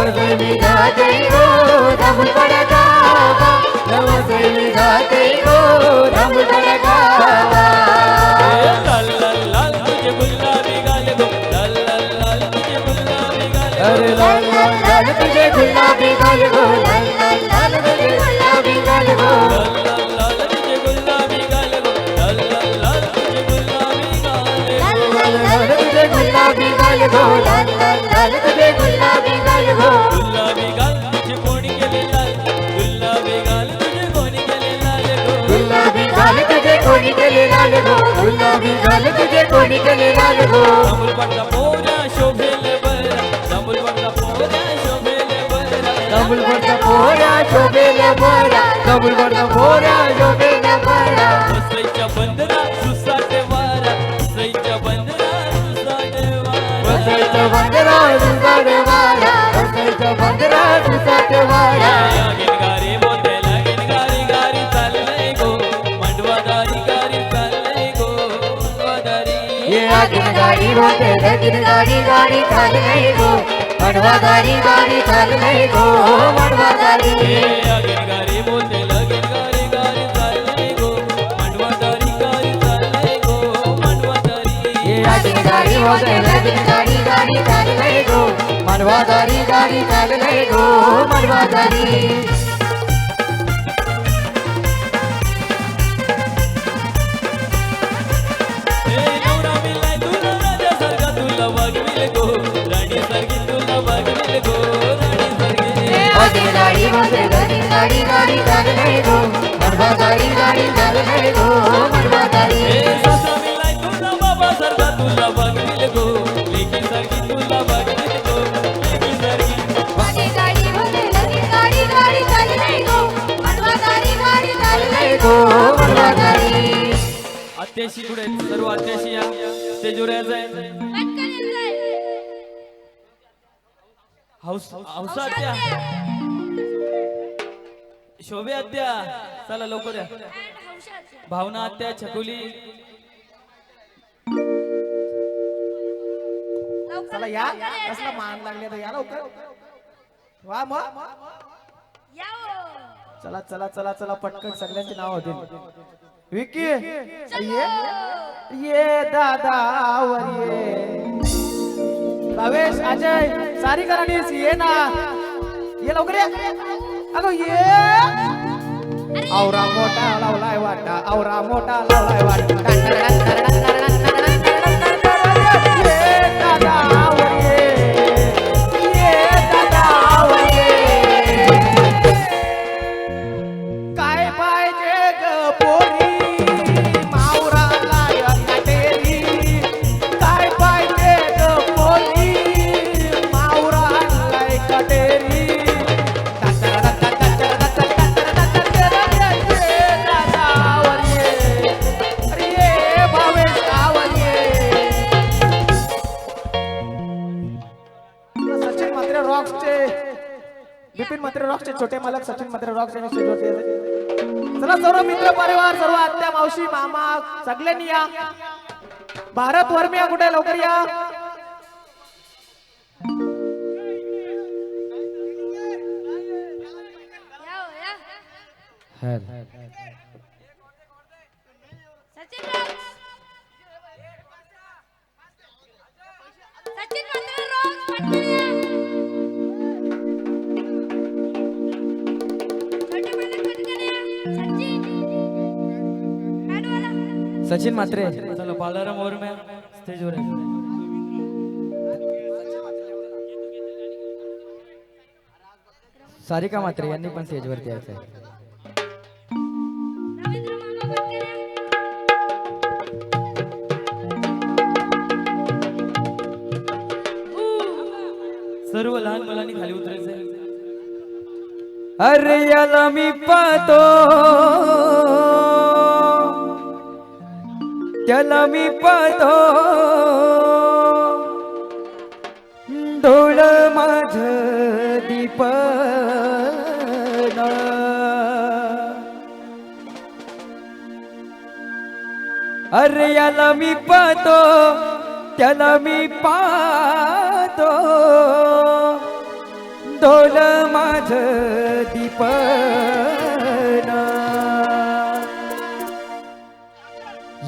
S3: नवसई मी जाते गो दामुलपाडा गावा नवसई मी जाते गो दामुलपाडा गावा
S1: लाल लाल लाल तुझे गुलाबी गाल गो लाल लाल लाल तुझे गुलाबी गाल गो
S3: अरे लाल लाल लाल तुझे गुलाबी गाल गो लाल लाल लाल तुझे गुलाबी गाल गो
S1: लाल लाल लाल तुझे गुलाबी गाल गो लाल लाल लाल तुझे गुलाबी गाल गो
S3: लाल लाल तुझे गुलाबी गाल गो लाल लाल लाल तुझे गुलाबी गाल गो
S1: गुलाबी गाल तुझे कोणी केले लाल गुलाबी गाल तुझे कोणी केले लाल गो
S3: गुलाबी गाल तुझे कोणी केले लाल गो गुलाबी गाल तुझे कोणी केले लाल गो
S1: दामुलपाडा पोऱ्या शोभेल बरा दामुलपाडा पोऱ्या शोभेल बरा
S3: दामुलपाडा पोऱ्या शोभेल बरा दामुलपाडा पोऱ्या शोभेल बरा
S1: वसईच्या बंदरा सुसाट वारा वसईच्या बंदरा सुसाट वारा
S3: वसईचा बंदरा सुसाट वारा वसईचा बंदरा सुसाट वारा
S1: लागेल गारी बोलते लागेल गारी गारी चाललंय गो मंडवादारी गारी चाललंय गो मंडवादारी
S3: ये आगीन गाडी होते लगीन गाडी गाडी चाललंय गो मडवादारी गाडी चाललंय गो मडवादारी
S1: लागेल गारी बोलते लागेल गारी गारी चाललंय गो मंडवादारी गारी चाललंय गो मंडवादारी
S3: ये आगीन गाडी होते लगीन गाडी गाडी चाललंय गो मडवादारी गाडी चाललंय गो मडवादारी
S1: नवरा मिलाय तुला राजासारखा तुला वागविल गो राणी सारखी तुला वागविल गो राणी सारखी
S3: आगीन गाडी होते लगीन गाडी गाडी चाललंय गो मडवादारी गाडी चाललंय गो मडवादारी
S1: सासरा मिलाय तुला बाबा सारखा तुला वागविल गो लेकी सारखी तुला वागविल गो लेकी सारखी
S2: माझी गाडी होते लगीन गाडी गाडी चाललंय गो मनवादारी गाडी चाललंय
S3: गो मडवादारी
S1: अत्याशी कुठे आहेत? सर्व अत्याशी या स्टेजवर यायचं आहे
S2: पटकन येतंय.
S1: हौसा आत्या शोभे आत्या चला लवकर या भावना आत्या छकुली
S4: चला या कसला मान लागले तर या लवकर वा मग चला चला चला चला पटकन सगळ्यांची नाव होतील विकी ये दादा वर ये भावेश अजय सारी करानीस ये ना ये लवकर ये अगं ये औरा मोठा लावलाय वाटा औरा मोठा लावलाय वाटा ये दादा वर ये दादा वर ये काय पाहिजे ग पोरी मावराला काटेरी काय पाहिजे ग पोरी मावराला काटेरी सचिन मात्र रॉक्सचे बिपिन मात्र रॉक्सचे छोटे मालक सचिन मात्र रॉक्स यांनी स्टेजवरती येतात. चला सर्व मित्र परिवार सर्व आत्या मावशी मामा सगळ्यांनी या भारत वर्मिया कुठे लवकर या
S2: सचिन रॉक्स सचिन मात्र रॉक्स पटकन या. छोटे मालक पटकन या. सचिन बँडवाला
S3: सचिन मात्रे
S1: चला बालाराम वर्मा स्टेजवर आहे
S3: सारिका मात्रे यांनी पण स्टेजवरती यायचं आहे
S2: रवींद्र मामा पटकन या.
S1: सर्व लहान मुलांनी खाली उतरायचं
S3: अरे याला मी पाहतो त्याला मी पाहतो डोळ माझ दीपन अरे याला मी पाहतो त्याला मी पाहतो डोल माझ दीपना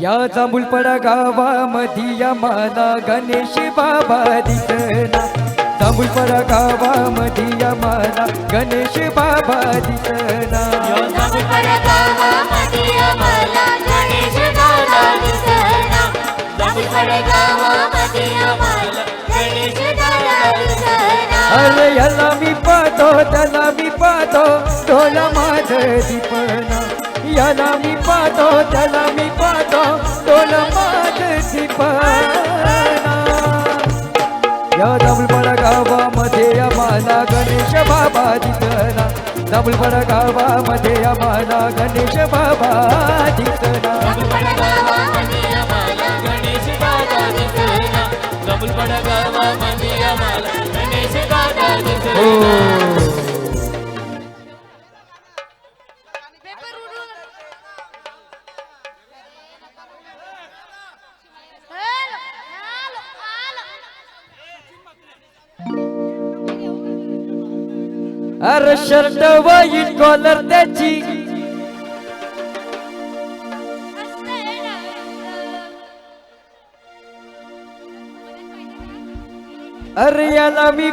S3: या जांभूळपडा गावामध्ये आम्हाला गणेश बाबा दिसना जांभूळपडा गावामध्ये आम्हाला गणेश बाबा दिसना अरे याला मी पाहतो त्याला मी पाहतो डोल माझ दीपना याला मी पाहतो त्याला मी पाहतो डोल माझ दीपना या जांभूळपडा गावामध्ये आम्हाला गणेश बाबा दिसना जांभूळपडा गावामध्ये आम्हाला गणेश बाबा दिसना
S1: गणेश दादा दिसना जांभूळपडा गावामध्ये आम्हाला गणेश दादा दिसना
S3: अरे शर्ट वाईट कॉलर त्याची अरे याला मी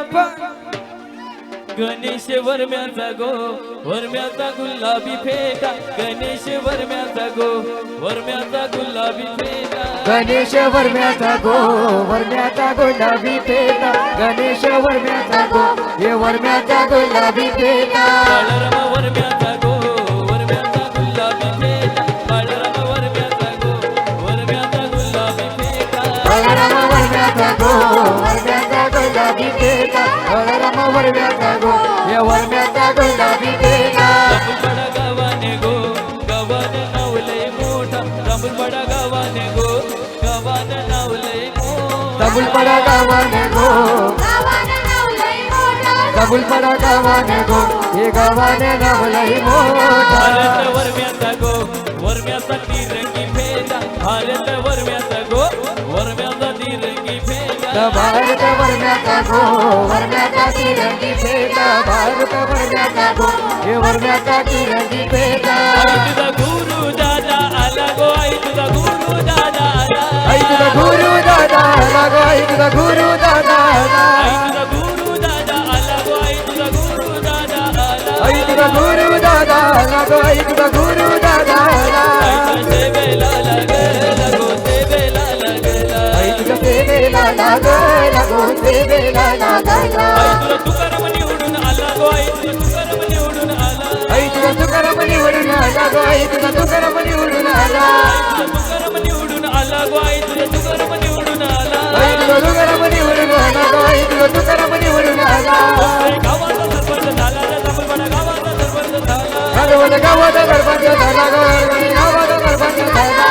S1: गणेश वरम्याचा गो वरम्याचा गुलाबी फेटा गणेश वरम्याचा गो वरम्याचा गुलाबी फेटा
S3: गणेश वरम्याचा गो वरम्याचा गुलाबी फेटा गणेश वरम्याचा गो हे वरम्याचा गुलाबी फेटा
S1: बाळरामा वरम्याचा गो वरम्याचा गुलाबी फेटा बाळरामा वरम्याचा गो वरम्याचा गुलाबी फेटा
S3: बळराम वरम्याचा गो वरम्याचा गुलाबी फेटा बळराम वरम्याचा गो हे वरम्याचा गुलाबी फेटा
S1: जांभूळपडा गावाने गो गावाने नाव लय मोठा जांभूळपडा गावाने गो गावाने नाव लय मोठा
S3: जांभूळपडा गावाने गो जांभूळपडा गावाने गो हे गावाने नाव लई मोठा
S1: भारत वरम्याचा गो वरम्याचा तिरंगी फेटा भारत वरम्याचा गो वरम्याचा तिरंगी फेटा
S3: भारत वरम्याचा गो वरम्याचा तिरंगी फेटा भारत वरम्याचा गो हे वरम्याचा तिरंगी फेटा
S1: आई तुझा गुरु दादा आला गो आई तुझा गुरु दादा आला
S3: आई तुझा गुरु दादा आला गो आई तुझा गुरु दादा आला
S1: आई तुझा गुरु दादा आला गो आई तुझा गुरु दादा आला
S3: आई तुझा गुरु दादा आला गो आई तुझा गुरु दादा आला
S1: आई तुझ्या सेवेला लागला गो सेवेला लागला
S3: आई तुझ्या सेवेला लागला गो सेवेला लागला
S1: आई तुला तुकाराम निवडून आला गो आई तुला तुकाराम निवडून आला
S3: आई तुझा तुकाराम निवडून आला गो आई तुझा तुकाराम निवडून आला
S1: तुकाराम निवडून आला गो आई तुला तुकाराम निवडून आला
S3: आई तुझा तुकाराम निवडून आला गो आई तुझा तुकाराम निवडून आला
S1: गावाचा सरपंच झाला रे जांभूळपडा गावाचा सरपंच झाला
S3: गावाचा गावाचा सरपंच झाला गो गावाचा सरपंच झाला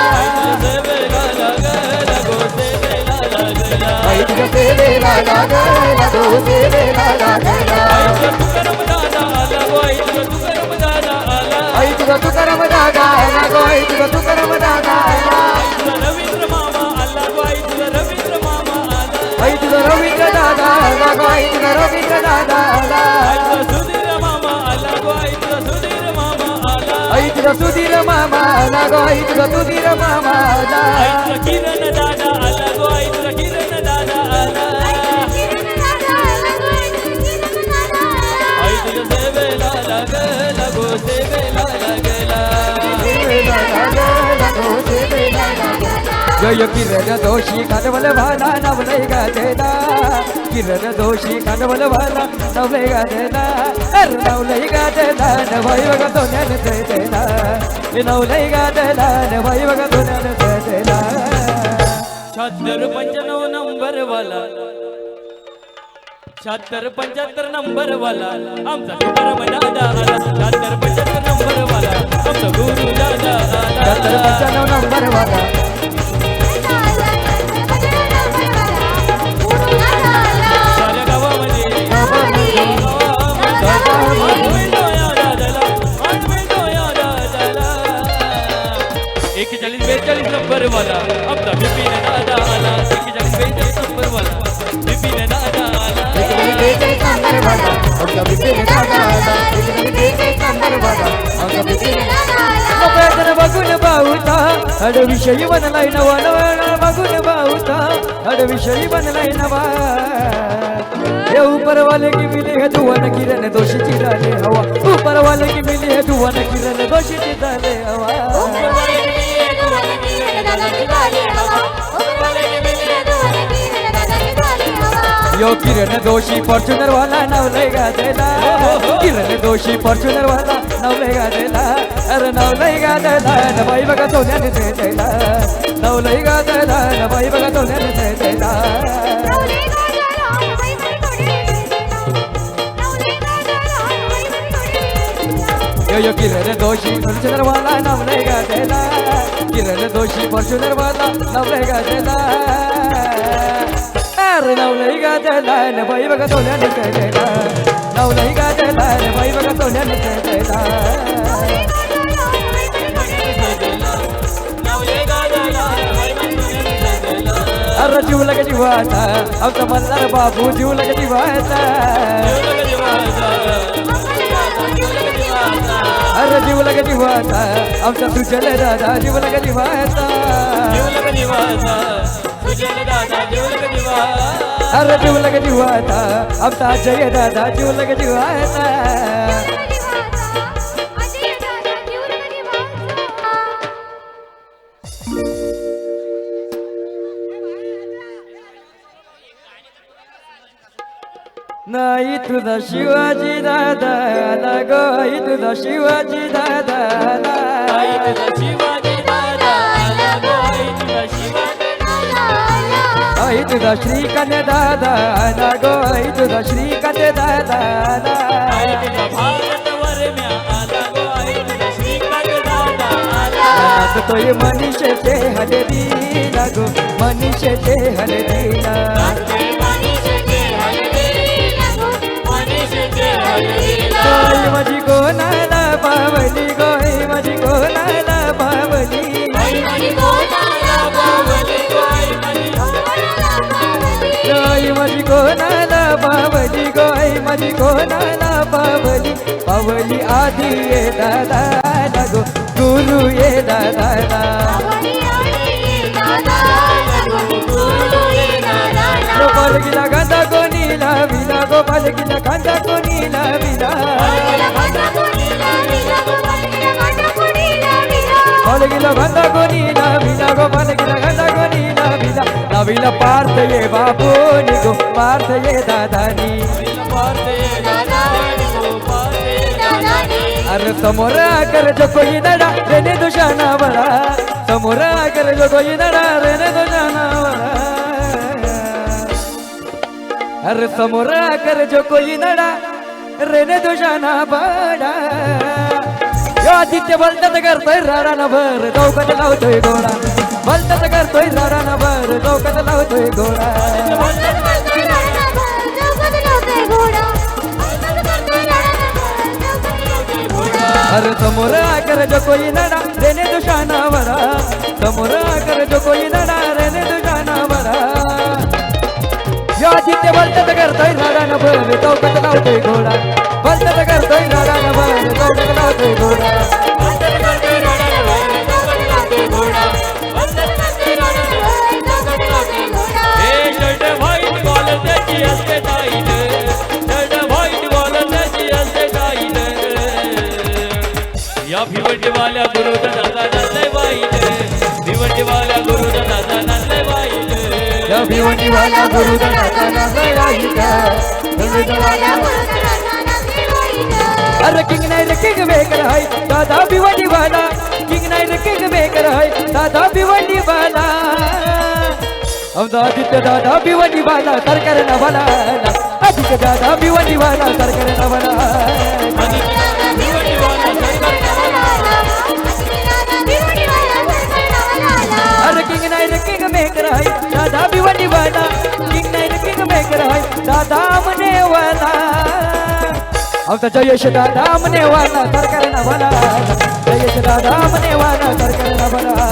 S1: सेवेला लागला गो सेवेला लागला
S3: आई तुझ्या सेवेला लागला गो सेवेला लागला
S1: तुकाराम दादा आला गो आई तुला तुकाराम दादा आला
S3: आई तुझा तुकाराम दादा आला गो आई तुझा तुकाराम दादा आला
S1: तुला रवींद्र मामा आला गो आई तुला रवींद्र मामा आला
S3: आई तुझा रवींद्र दादा आला गो आई तुझा रवींद्र दादा आला
S1: तुला सुधीर मामा आला गो आई तुला सुधीर मामा आला
S3: आई तुझा सुधीर मामा आला गो आई तुझा सुधीर मामा आला
S1: तुला किरण दादा आला गो आई तुला किरण दादा आला आई तुझ्या सेवेला लागला गो सेवेला लागला
S3: सेवेला लागला गो सेवेला लागला जय किरण दोषी कानवल भाला नवलय गाजेला किरण दोषी कानवल भाला नवलय गाजेला अरे नवलय गाजेला नवाई बघा दोन्यान देला नवलय गाजेला नवाई बघा दोन्यान देला
S1: 76 नंबर वाला 76 नंबर वाला आमचा तुकाराम दादा आला 76 नंबर वाला आमचा गुरु दादा आला
S3: नंबर वाला
S1: साऱ्या गावामध्ये आठवतो या दादाला 41-42 नंबर वाला आमचा बिपिन दादा आला 41-42 नंबर वाला बिपिन दादा आला
S3: नंबर वाला आमचा बिपिन दादाला एक नंबर वाला आमचा बिपिन दादाला बघून बाहुता अडविषयी बनलाय नवा नवा बघून बाहुता अडविषयी बनलाय नवा हे ऊपर वाले की मिली है धुवन किरण दोषी चिराले हवा ऊपर वाले की मिली है धुवन किरण दोषी चिराले हवा यो किरण दोषी फॉर्च्युनर वाला नवले गाजला किरण दोषी फॉर्च्युनर वाला नवले गाजला अरे नवले गाजला नबाई बघा सोन्याने देला नवले गाजला नबाई बघा सोन्याने देला यो किरण दोषी फॉर्च्युनर वाला नवले गाजला किरण दोषी फॉर्च्युनर वाला नवले गाजला अरे नवलाई गाजला बाई बघा सोन्याने खेळला नवलाई गाजला बाई बघा सोन्याने खेळला अरे जीव लगे जीवाचा आमचा मल्हार बाबू जीव लगे जीवाचा अरे जीव लगे जीवाचा आमचा सुजल दादा जीव लगे जीवाचा अरे जीव लगे जीवाचा आमचा जय दादा जीव लगे जीवाचा नाही तुझा शिवाजी दादा आला ग आई तुझा शिवाजी दादा आला
S1: आई तुझा शिवाजी दादा आला गो आई तुझा शिवाजी दादा आला
S3: आई तुझा श्रीकांत दादा आला ग आई तुझा श्रीकांत दादा आला
S1: आई तुझा भारत वरम्या आला गो आई तुझा श्रीकांत दादा आला
S3: नाचतोय मनीषेचे हलदीला गो मनीषेचे हलदीला गोई माझी कोणाला पावली गोई माझी कोणाला पावली गोई माझी कोणाला पावली गोई माझी कोणाला पावली पावली आधी ये दादा गो गुरु ये दादा गोपाल गिला गांधा कोणी लाविला गोपाल गिला गांधा कोणी लाविला गोपाल गिला गांधा कोणी लाविला गोपाल गिला गांधा कोणी लाविला लाविला पार्थ ये बापू निगो पार्थ ये दादानी अरे समोर आकर जो कोई नडा रेने दुशाना बड़ा समोर आकर जो कोई नडा रेने दुशाना बड़ा अरे समोर आकर जो कोई नडा रेने दुशाना बड़ा यो आदित्य बोलतात करतोय राडा न भर चौकात लावतोय घोडा बोलतात करतोय राडा न भर चौकात लावतोय घोडा अरे समोर आकर जो कोई नडा रेने दुशाना बड़ा समोर आकर जो कोई नडा रेने दुशाना बड़ा यो आदित्य बोलतात करतोय राडा न भर चौकात लावतोय घोडा बोलतात करतोय राडा न भर चौकात लावतोय घोडा
S1: ए शर्ट व्हाईट कॉलर त्याची असते टाईट शर्ट व्हाईट कॉलर त्याची असते टाईट या भिवंडीवाल्या गुरुचा दादा नसले वाईट भिवंडीवाल्या गुरुचा दादा नसले वाईट
S3: या भिवंडीवाला गुरु दादा नसले वाईट अरे किंग नाही रे किंग मेकर हाय दादा भिवंडीवाला किंग नाही रे किंग मेकर हाय दादा भिवंडीवाला आमचा आदित्य दादा भिवंडीवाला सरकार नवाला आदित्य दादा भिवंडीवाला सरकार नवाला अरे किंग नाही रे किंग मेकर हाय दादा भिवंडीवाला किंग नाही रे किंग मेकर हाय दादा मनेवाला आमचा जयेश दादा मनेवाला सरकार नवाला जयेश दादा मनेवाला सरकार नवाला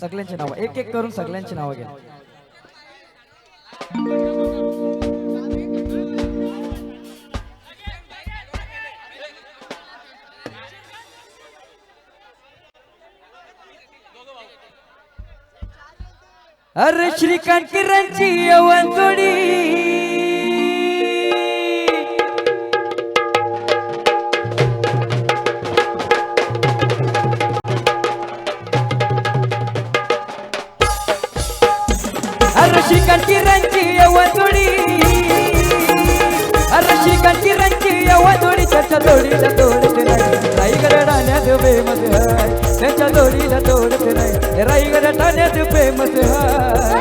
S3: सगळ्यांची नाव एक एक करून सगळ्यांची नावं घ्या. अरे श्रीकांत किरणची यवन जोडी अरे श्रीकांत किरणची यवन जोडी अरे श्रीकांत किरणची यवन जोडी त्याच्या जोडीला तोडते नाही राईगड ठाण्यात फेमस हाय त्याच्या जोडीला तोडते नाही राईगड ठाण्यात फेमस हाय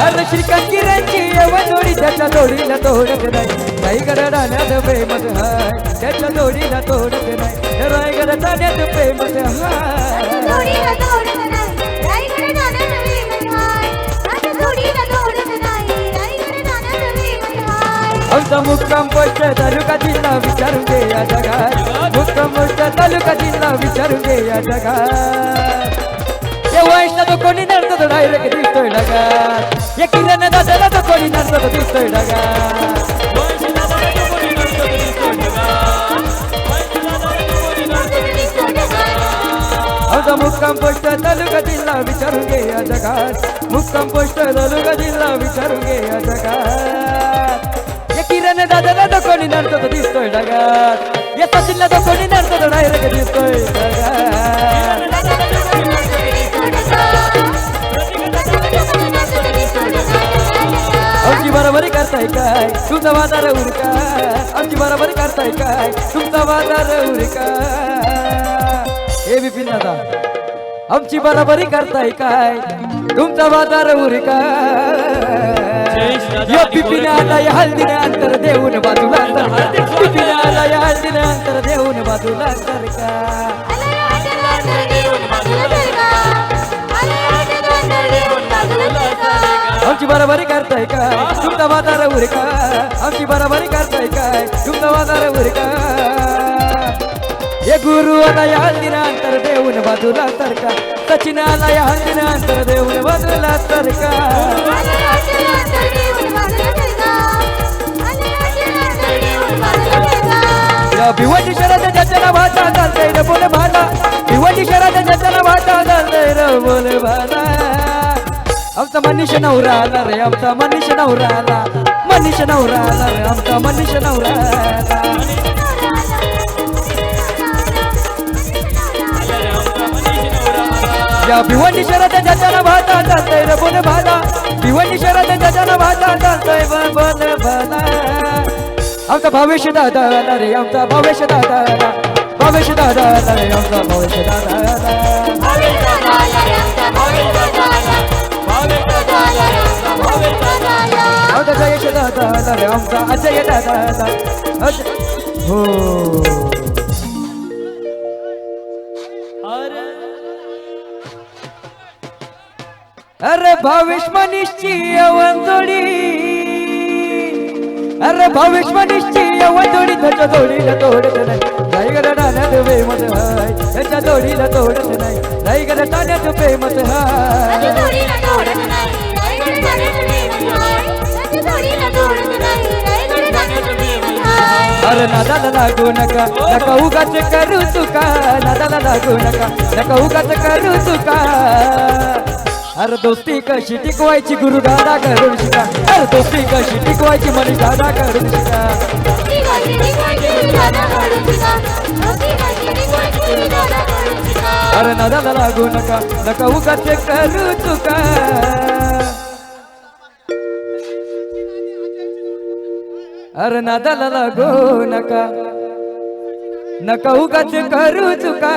S3: अरे श्रीकांत किरणची यवन जोडी त्याच्या जोडीला तोडत नाही राईगड ठाण्यात फेमस हाय त्याच्या जोडीला तोडत नाही रायगड ठाण्यात फेमस हाय आमचा मुक्काम पोस्ट तालुका जिल्हा विचारून घे या जगात मुक्काम पोस्ट तालुका जिल्हा विचारून घे या जगात या वयसला तो कोणी नसतो तो डायरेक्ट दिसतोय ढगात या किरण दादाला तो कोणी नसतो तो दिसतोय ढगात आमचा मुक्काम पोस्ट तालुका जिल्हा विचारून घे या जगात मुक्काम पोस्ट तालुका जिल्हा विचारून घे या जगात या किरण दादाला तो कोणी नसतो तो दिसतोय ढगात या सचिनला तो कोणी नसतो तो डायरेक्ट दिसतोय ढगात आमची बरोबरी करताय काय तुमचा बाजार उरका आमची बरोबरी करताय काय तुमचा बाजार उरका हे बिपिन दादा आमची बरोबरी करताय काय तुमचा बाजार उरका या बिपिन आला या हल्दीने अंतर देऊन बाजूला बिपिन आला या हल्दीने अंतर देऊन बाजूला सरका आमची बरोबरी करताय काय तुमचा बाजार उरका आमची बरोबरी करताय काय तुमचा बाजार उरका ये गुरु आला या हल्दीने अंतर देऊन बाजूला सरका सचिन आला या हल्दीने अंतर देऊन बाजूला सरका या भिवंडी शहराच्या ज्याच्याला भाषा चालतंय रे बोल भाला भिवंडी शहराच्या ज्याच्याला भाषा चालतंय रे बोल भाला आमचा मनीष नवरा आला रे आमचा मनीष नवरा आला मनीष नवरा आला रे आमचा मनीष नवरा आला या भिवंडी शहराच्या ज्याच्याला भाषा चालतंय रे बोल भाला भिवंडी शहराच्या ज्याच्याला भाषा चालतंय बोल भाला आमचा भावेश दादा आला रे आमचा भावेश दादा आला भावेश दादा आला रे आमचा भावेश दादा आमचा जयेश दादा आला रे आमचा अजय दादा आला हो अरे भावेश मनीषची यवन जोडी अरे भावेश मनीषची यवन जोडी त्याच्या जोडीला तोडत नाही रायगड ठाण्यात फेमस हाय त्याच्या जोडीला तोडत नाही रायगड ठाण्यात फेमस हाय अरे नादाला लागू नका नका उगाच करू चुका नादाला लागू नका नका उगाच करू चुका अरे दोस्ती कशी टिकवायची गुरु दादा करून शिका अरे दोस्ती कशी टिकवायची मनीष दादा करून शिका अरे नादाला लागू नका नका उगाच करू चुका अरे नादाला लागू नका नका उगाच करू चुका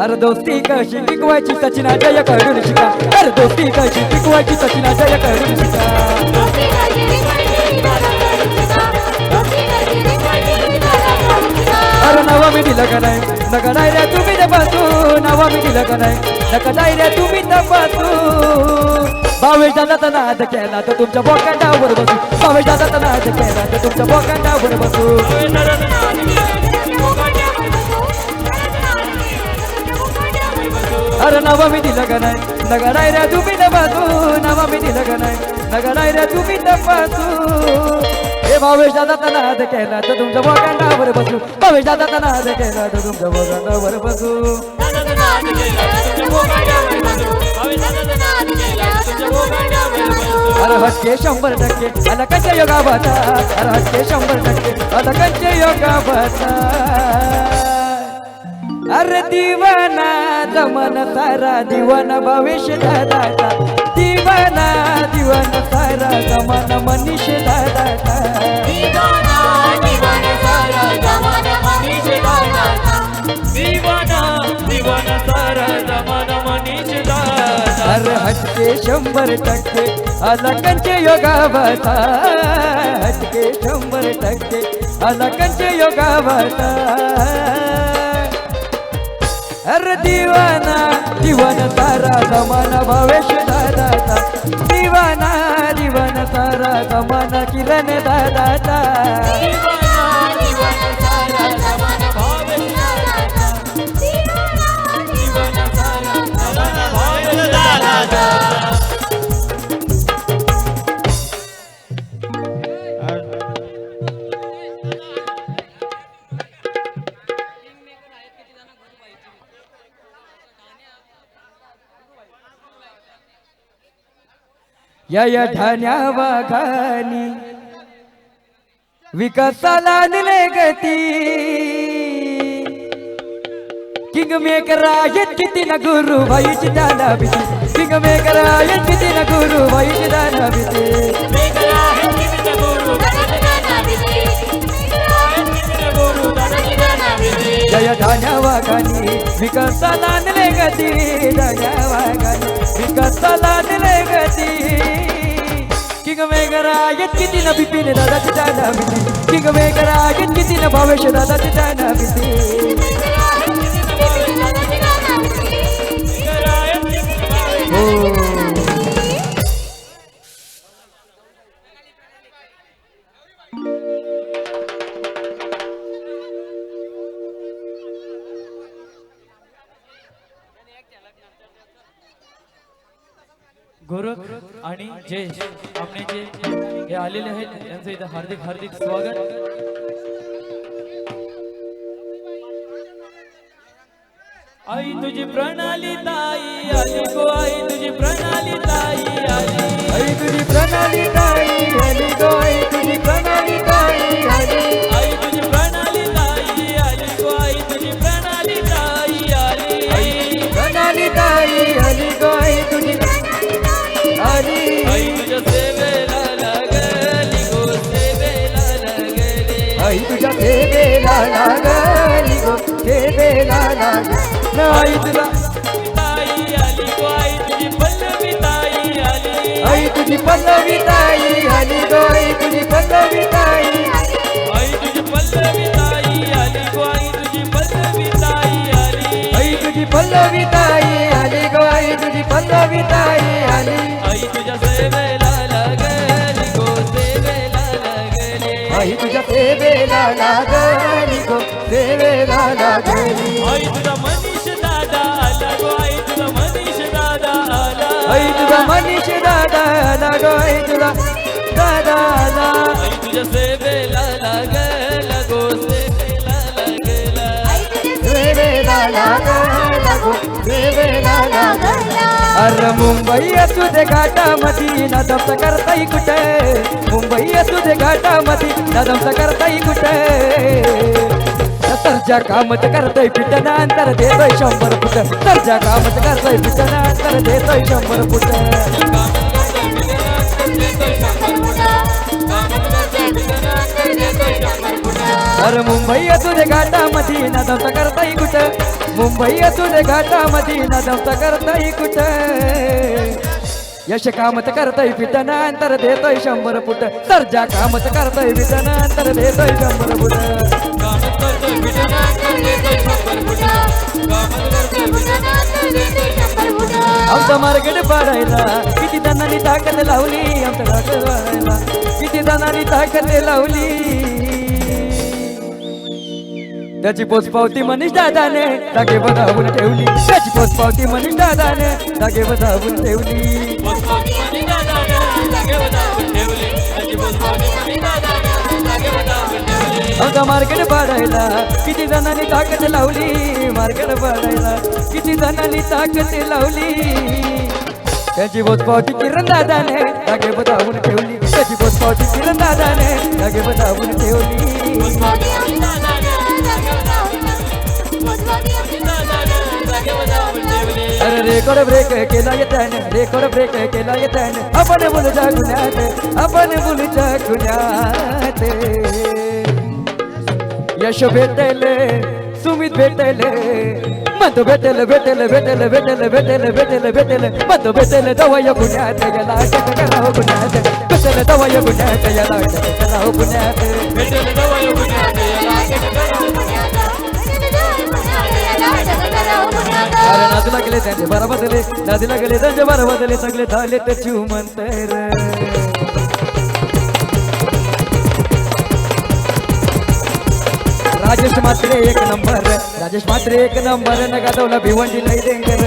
S3: अरे दोस्ती कशी टिकवायची सचिन अजय करून शिका अरे दोस्ती कशी टिकवायची सचिन अजय करून शिका अरे नवा मी दिलं का नाही नका डायऱ्या तुम्ही तपासू नवा मी दिलं का नाही नका डायऱ्या तुम्ही तपासू भावेश दादा तर नाद केला तर तुमच्या बोकांडावर बसू भावेश दादाचा नाद केला तर तुमच्या बोकांडावर बसू अरे नवा मी दिलं का नाही नगराय रे तुम्ही तपासू नवा मी दिलं का नाही नगराय रे तुम्ही तपासू हे भावेश दादाचा नाद केला तर तुमच्या बोकांडावर बसू भावेश दादाचा नाद केला तर तुमच्या बोकांडावर बसू अरे हटके 100% अलकांच्या योगा बता अरे हटके 100% अलकांच्या योगा बता अरे दिवाना जमन सारा दिवाना भावेश दादाचा दिवाना दिवाना सारा जमन मनीष दादाचा
S1: दीवाना दीवाना सारा जमाना मनीष दादाचा दीवाना दीवाना सारा जमाना मनीष दादाचा
S3: अरे हटके 100% अलकांचे योगा बता हटके 100% अलकांचे योगा बता अरे दिवाना दिवाना सारा जमाना भावेश दादाचा दिवाना दिवाना सारा जमाना किरण दादाचा या ठाण्या वाघानी विकासाला दिले गती किंग मेकर आहेत किती ना गुरु भाईची दाना भीती किंग मेकर आहेत किती ना गुरु भाईची दाना भीती जय ठाण्या वाघानी विकासाला दिले गती ठाण्या वाघानी विकासाला दिले गती किंग मेकर आहेत किती ना बिपिन दादाची दाना भीती किंग मेकर आहेत किती ना भावेश दादाची दाना भीती
S1: गोरख आणि जयेश आपले जे हे आलेले आहेत त्यांचं इथं हार्दिक हार्दिक स्वागत आई तुझी प्रणाली ताई आली गो आई तुझी प्रणाली ताई आली
S3: आई तुझी प्रणाली ताई आली गो आई तुझी प्रणाली ताई आली
S1: आई तुझी प्रणाली ताई आली गो आई तुझी प्रणाली ताई आली
S3: प्रणाली ताई आली गो आई तुझी आली
S1: आई तुझ्या सेवेला लागली गो सेवेला लागली
S3: आई तुझ्या सेवेला लागली गो सेवेला लागली आई तुला
S1: ताई आली गो आई तुझी पल्लवी ताई आली
S3: आई तुझी पल्लवी ताई आली गो आई तुझी पल्लवी ताई
S1: आई तुझी पल्लवी ताई आली गो आई तुझी पल्लवी ताई आली
S3: आई तुझी पल्लवी ताई आली गो आई तुझी पल्लवी ताई आली
S1: आई तुझ्या सेवेला लागली गो सेवेला लागली
S3: आई तुझ्या सेवेला लागली गो सेवेला लागली
S1: आई तुझा मनीष दादा आला गो आई तुझा मनीष दादा आला
S3: आई तुझा मनीष दादा आला गो आई तुझा दादा आला
S1: आई तुझ्या सेवेला लागला गो सेवेला लागला
S3: सेवेला लागला गो सेवेला लागला अरे मुंबई असू दे घाटामधी नदमच करताई कुठे मुंबई असू दे घाटामधी नदमच करताई कुठे सरजा कामच करतोय पिटनांतर देतोय 100 फुट सरजा कामच करतोय पिटनांतर देतोय 100 फुट अरे मुंबई असू दे घाटामधी नदमच करताई कुठं मुंबई असू दे घाटामधी नदमच करताई कुठं यश कामच करतोय पिटनांतर देतोय 100 फुट सरजा कामच करतोय पिटनांतर देतोय 100 फुट
S1: कामच करतोय पिटनांतर देतोय 100 फुट कामच करतोय पिटनांतर देतोय 100 फुट
S3: आमचा मार्केट पाडायला किती जणांनी ताकद लावली आमचा घाट वाढायला किती जणांनी ताकद लावली त्याची पोचपावती मनीष दादाने जागे बजावून ठेवली त्याची पोचपावती मनीष दादाने जागे बजावून ठेवली आमचा मार्केट पाडायला किती जणांनी ताकद लावली मार्केट पाडायला किती जणांनी ताकद लावली त्याची पोचपावती किरण दादाने जागे बजावून ठेवली त्याची पोचपावती किरण दादाने जागे बजावून ठेवली अरे रेकॉर्ड ब्रेक केला येताने रेकॉर्ड ब्रेक केला येताने आपण बोलूच्या गुन्ह्यात आपण बोलूच्या गुन्ह्यात यश भेटले सुमित भेटले मत भेटले भेटले भेटले भेटले भेटले भेटले भेटले मत भेटले दवाय गुन्ह्यात गेला अटक करावं गुन्ह्यात भेटले दवाय गुन्ह्यात याला अटक करावं गुन्ह्यात भेटले दवाय गुन्ह्यात याला अटक करावं अरे नादीला गेले त्यांचे बारा बदले नादीला गेले त्यांचे बारा बदले सगळे झाले ते चिवमंतर राजेश मात्रे एक नंबर राजेश मात्रे एक नंबर न गाजवला भिवंडी लई डेंजर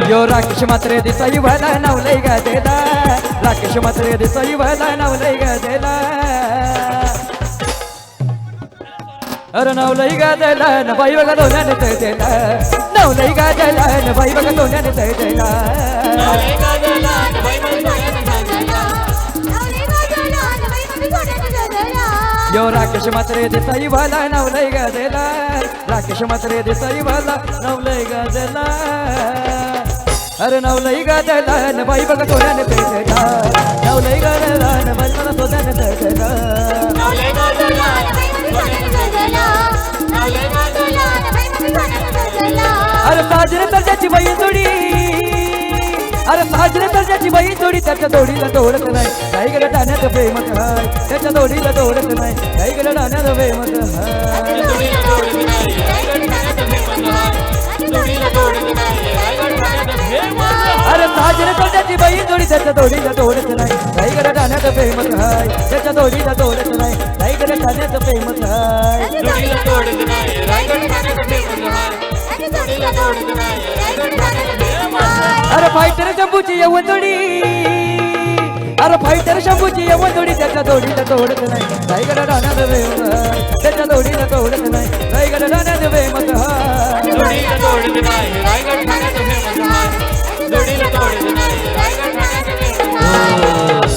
S3: यो राकेश मात्रे देसाई व्हायला नावलंय गाजेला राकेश मात्रे देसाई व्हायला नावलंय गाजेला अरे नावलंय गाजेला न बाई बघा दोन्याने तैदेला नावलंय गाजेला न बाई बघा दोन्याने तैदेला यो राकेश मात्रे देसाई व्हायला नावलंय गाजेला राकेश मात्रे देसाई व्हायला नावलंय गाजेला अरे नावलंय गाजेला न बाई बघा सोन्याने तैदेला नावलंय गाजेला न बाई बघा सोन्याने तैदेला अरे साजरे दर्जाची बाई जोडी अरे साजरे दर्जाची बाई जोडी त्याच्या जोडीला तोडत नाही काही कडे टाण्याचं प्रेमत हाय त्याच्या जोडीला तोडत नाही काही कडे टाण्याचं प्रेमत अरे साजरे दर्जाची बाई जोडी त्याच्या जोडीला तोडत नाही काही कडे टाण्याचं प्रेमत हाय त्याच्या जोडीला तोडत नाही काही कडे टाण्याचं प्रेमत हाय अरे फायटर शंभूची यवन जोडी अरे फायटर शंभूची यवन जोडी त्याच्या जोडीला तोडत नाही रायगड राहण्याचं वेमत हाय त्याच्या जोडीला तोडत नाही रायगड राहण्याचं वेमत हाय जोडीला तोडत नाही रायगड राहण्याचं वेमत हाय जोडीला तोडत नाही रायगड राहण्याचं वेमत हाय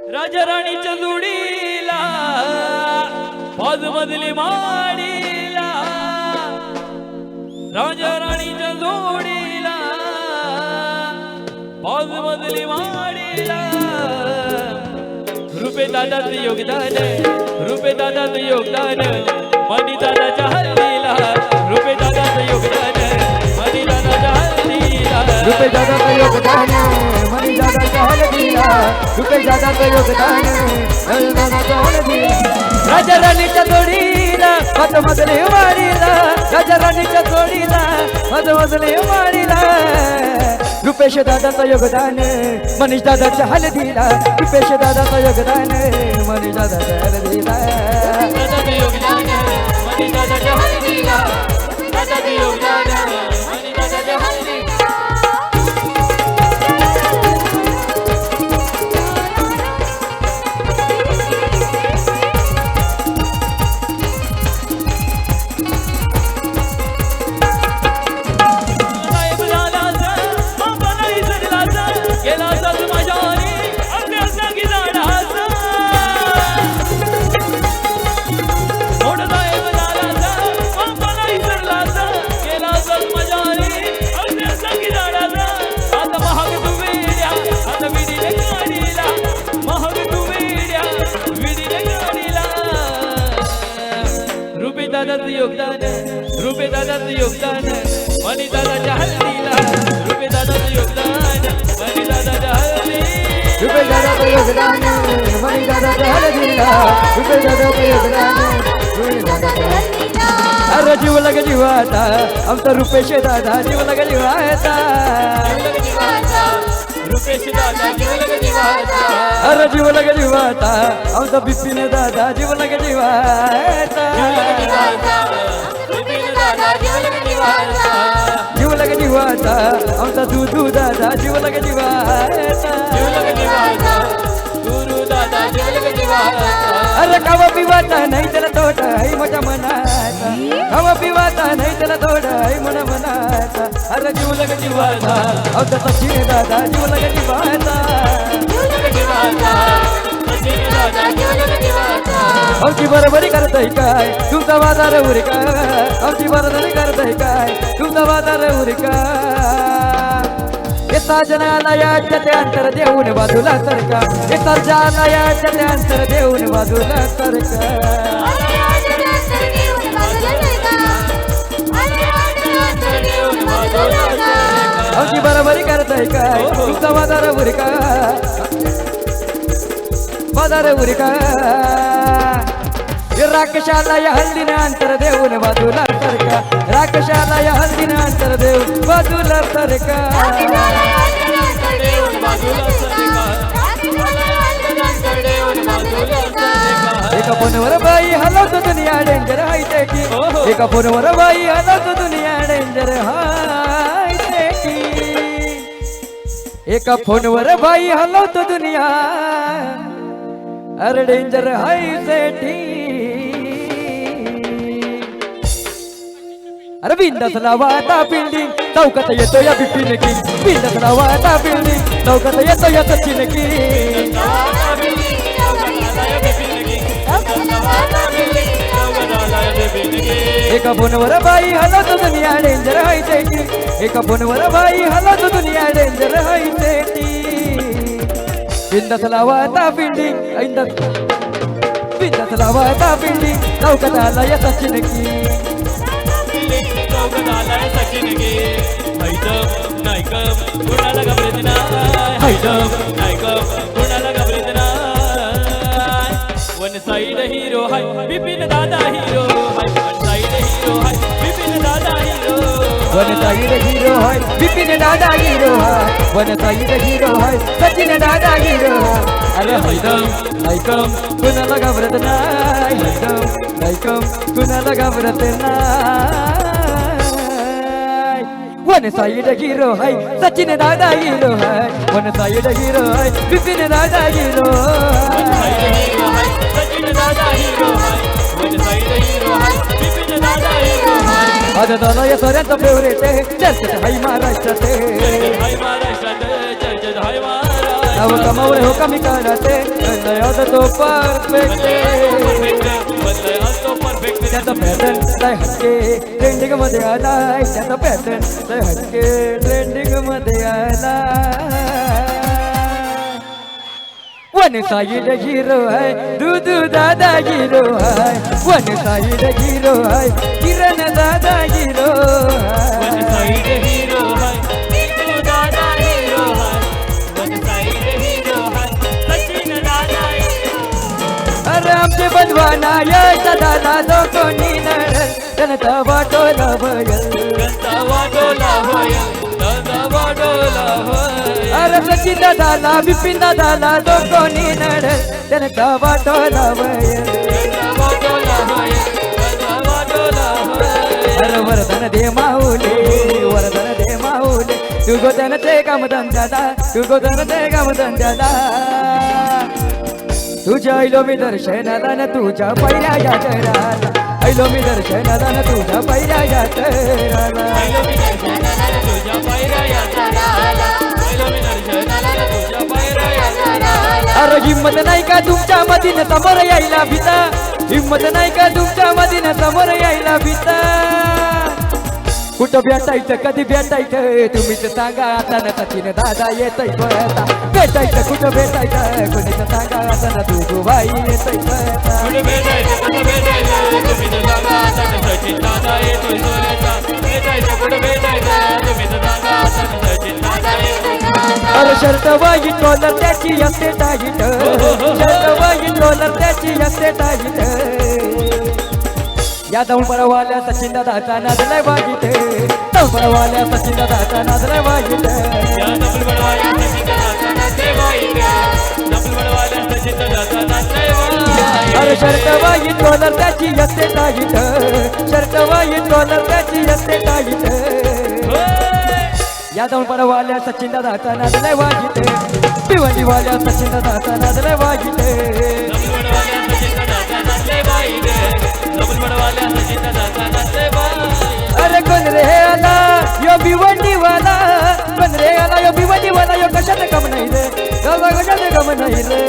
S1: राजा राणीच्या जोडीला बाजूमधली माडीला राजा राणीच्या जोडीला बाजूमधली माडीला रुपे दादाचं योगदान रुपे दादाचं योगदान मनी दादाच्या हल्लीला रुपे दादाचं योगदान मनी दादाच्या हल्लीला
S3: रुपये दादाचं योगदान मनी दादाच्या हलदीला रुपये दादाचं योगदान मनी दादाच्या हलदीला राजा राणीच्या जोडीला मधमधले वाडीला राजा राणीच्या जोडीला मधमधले वाडीला रुपेश दादाचं योगदान मनीष दादाच्या हलदीला रुपेश दादाचं योगदान मनीष दादाच्या हलदीला
S1: दादाचं योगदान मनी दादाच्या हल्लीला दादाचं योगदान मनी दादाच्या हल्लीला दादाचं योगदान रुपे दादाचं योगदान मनी दादाच्या हल्दीला रुपे दादाचं योगदान मनी दादाच्या हल्दी
S3: रुपे दादाचं योगदान मणी दादाच्या हळदीला रुपे दादाचं योगदान रुपे दादाच्या हळदीला. अरे जीव लग जीवाचा आमचा रुपेश दादा जीव लग जीवाचा
S1: रुपेश दादा जीवलग जीवाचा
S3: अरे जीव लग जीवाचा आमचा बिपिन दादा जीव लग जीवाचा
S1: बिपिन दादा जीवलग जीवाचा
S3: जीव लग जीवाचा आमचा दुधू दादा जीव लग जीवाचा
S1: जीवलग जीवाचा गुरु दादा जीवलग जीवाचा
S3: अरे खावा पिवाचा नाही त्याला तोटा आई माझ्या मनाचा खावा पिवाचा नाही त्याला तोटा आई मन मनाचा अरे जीव लग जीवाचा आमचा सचिन दादा जीव लग जीवाचा
S1: जीवलग जीवाचा सचिन दादा जीवलग जीवाचा
S3: आमची बरोबरी करतय काय तुमचा बाजार उरका आमची बरोबरी करतय काय तुमचा बाजार उरका हे साजनालयाच्या ते अंतर देऊन बाजूला सरका हे सर्जनालयाच्या ते अंतर देऊन बाजूला सरका आमची बरोबरी करतय काय तुमचा बाजार उरका बाजार उरका राक्षसाला या हल्दीने अंतर देऊन बाजूला सरका राक्षसाला या हल्दीने अंतर देऊन बाजूला सरका एका फोनवर बाई हलवतो दुनिया डेंजर हायते की एका फोनवर बाई हलवतो दुनिया डेंजर हायते की एका फोनवर बाई हलवतो दुनिया अरे डेंजर हायते अरे बिंदास लावाता बिल्डिंग चौकात येतो या बिपिन किंग बिंदास लावाता बिल्डिंग चौकात येतो या सचिन किंग एका फोनवर बाई हलवतो दुनिया डेंजर हायते की एका फोनवर बाई हलवतो दुनिया डेंजर हायते की बिंदास लावाता बिल्डिंग बिंदास लावाता बिल्डिंग चौकात आला या सचिन किंग
S1: सचिन गे हैदम नायकम कुणाला घाबरत नाही हैदम नायकम कुणाला घाबरत नाही वन साइड हीरो हाय बिपिन दादा हीरो हाय वन साइड हीरो हाय बिपिन दादा हीरो
S3: वन साइड हीरो हाय बिपिन दादा हीरो हाय वन साइड हीरो हाय सचिन दादा हीरो हाय अरे हैदम नायकम कुणाला घाबरत नाही हैदम नायकम कुणाला घाबरत नाही वन साइड हीरो हाय सचिन दादा हीरो हाय वन साइड हीरो हाय बिपिन दादा हीरो
S1: सचिन दादा हीरो हाय वन साइड हीरो हाय बिपिन दादा हीरो हाय
S3: आज दादा या सगळ्यांचा फेवरेट आहे चर्चेत हाय महाराष्ट्रात
S1: हाय महाराष्ट्रात चर्चेत हाय महाराष्ट्र
S3: नाव कमावले हो कमी काढते लयात तो परफेक्ट त्याचा पॅटर्न लय हटके ट्रेंडिंग मध्ये आलाय त्याचा पॅटर्न लय हटके ट्रेंडिंग मध्ये आलाय वन साइड हीरो है दूधू दादा हीरो है वन साइड हीरो है किरण दादा हीरो
S1: वन साइड हीरो हाय बिपिन दादा हीरो हाय वन साइड हीरो हाय सचिन दादा हीरो
S3: अरे आमचे बंधवाना यश दादा जो कोणी नडल जनता वाटोला भयल
S1: गंता वाडोला होय गंता वाडोला होय
S3: अरे सचिन दादाला बिपिन दादाला जो कोणी नडल जनता वाटोला भयल
S1: गंता वाडोला होय गंता वाडोला होय
S3: अरे वरदान दे माऊली वरदान दे माऊली तू गोदन ते काम धंद्याला तू गोदन ते काम धंद्याला तुझ्या आईलो मी दर्शनाला न तुझ्या पहिल्या यात्राला आईलो मी दर्शनाला न तुझ्या पहिल्या यात्राला
S1: पहिलो मी दर्शनाला तुझ्या पायऱ्या यात्राला पहिलो मी दर्शनाला तुझ्या पायऱ्या यात्राला
S3: अरे हिम्मत नाही का तुमच्या मधीन समोर यायला भीता हिम्मत नाही का तुमच्या मधीन समोर यायला भीता कुठं भेटायचं कधी भेटायचं तुम्हीच सांगा आता न सचिन दादा येतय पळता भेटायचं कुठं भेटायचं कोणीच सांगा आता न तू बाई येतय पळता
S1: कुठे भेटायचं कुठे भेटायचं तुम्ही तर सांगा आता
S3: शर्ट वाईट कॉलर त्याची असते टाईट शर्ट वाईट कॉलर त्याची असते टाईट या दौडपडवाल्या सचिन दादाचा नादलाय वाईट दौडपडवाल्या सचिन दादाचा नादलाय वाईट
S1: या डबल बडवाल्या सचिन दादा नाचले वाईट डबल बडवाल्या सचिन दादा नाचले वाईट
S3: अरे शर्ट वाईट कॉलर त्याची असते टाईट शर्ट वाईट कॉलर त्याची असते टाईट या दौडपडवाल्या सचिन दादाचा नादलाय वाईट भिवंडीवाल्या सचिन दादाचा नादलाय वाईट
S1: डबल बडवाल्या सचिन दादा नाचले वाईट डबल बडवाल्या सचिन दादा नाचले वाईट
S3: अरे कोण रे आला यो भिवंडीवाला कोण रे आला यो भिवंडीवाला यो कशात कम नाही रे कशात कम नाही रे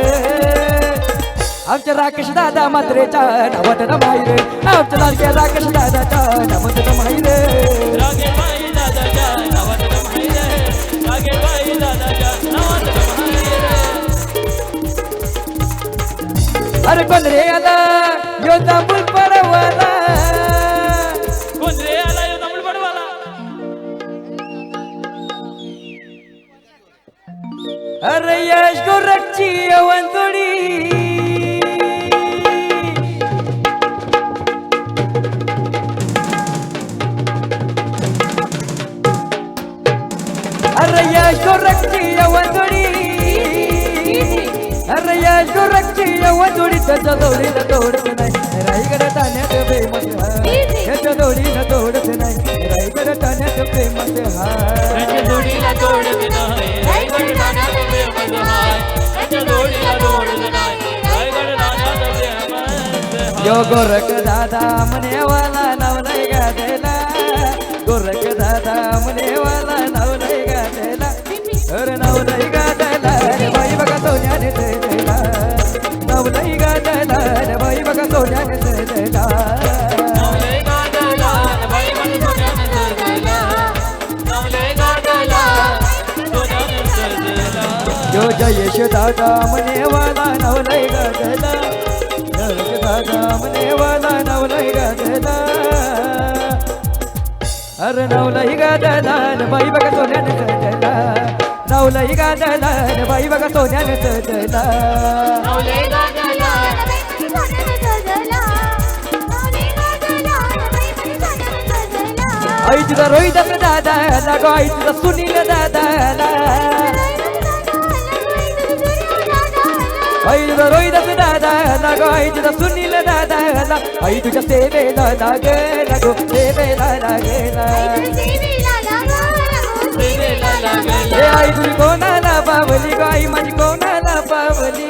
S3: आमच्या राकेश दादा मात्रेच्या नावात रमाई रे आमच्या लाडक्या राकेश दादाच्या नावात रमाई रे
S1: रागेबाई दादाच्या नावात रमाई रे रागेबाई दादाच्या नावात रमाई रे
S3: अरे कोण रे आला यो दाबुल परवाला
S1: कोण रे आला यो डबल बडवाला
S3: अरे यश गोरखची अवंतोडी अरे यश गोरखची अवंतोडी अरे यश गोरखची अवंतोडी त्याच्या जोडीला तोडत नाही रायगड ठाण्यात फेमस त्याच्या जोडीला तोडत नाही रायगड ठाण्यात फेमस
S1: त्याच्या जोडीला तोडत नाही रायगड ठाण्यात फेमस हाय त्याच्या जोडीला तोडत नाही रायगड ठाण्यात फेमस
S3: यो गोरख दादा मनेवाला नावलय गादेला गोरख दादा मनेवाला नावलय गादेला अरे नावलय गादेला रे बाई बघा सोन्याने देला नावलय गादेला रे बाई बघा सोन्याने देला
S1: नावले गाडला बाई मन सोन्याने सजला नावले गाडला सोन्याने सजला
S3: यो जयेश दादा मनेवाला नावलय गादेला गोरख दादा मनेवाला नावलय गादेला अरे नवलाई गादला बाई बघा सोन्याने सजला नवलाई गादला बाई बघा सोन्याने सजला
S1: नावले गाडला
S3: आई तुझा रोहित दादा लागो आई तुझा सुनील दादाला आई तुझा रोहित दादा लागो आई तुझा सुनील दादाला आई तुझ्या सेवेला लागे लागो सेवेला लागेला
S1: सेवेला लागला
S3: ए आई तुझी कोणाला पावली गो आई माझी कोणाला पावली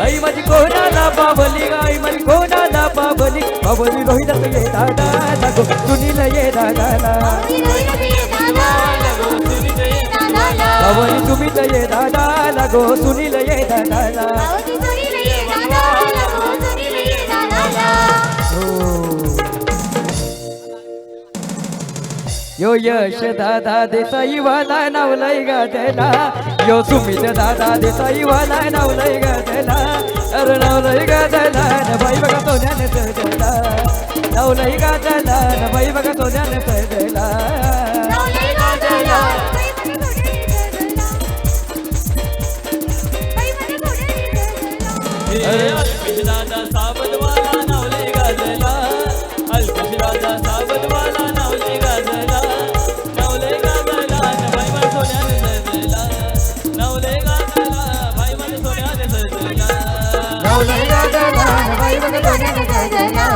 S3: आई माझी कोणाला पावली आई माझी कोणाला पावली पावली रोहित ये दादा लागो सुनील ये दादाला पावली तुम्ही तर ये दादा लागो सुनील ये दादाला यो यश दादा देसाई वाला नावलय गाजला यो सुमित दादा देसाई वाला नावलय गाजला अरे नावलय गाजला न बाई बघा सोन्याने सजला नावलय गाजला न बाई बघा सोन्याने सजला
S1: अल्पेश दादा साबदवाला नावले गाजला अल्पेश दादा साबदवाला नावले गाजला नावले गाजला भाई मन सोन्याने सजला नावले गाजला भाई मन सोन्याने सजला
S3: नावलय गाजला न बाई बघा सोन्याने सजला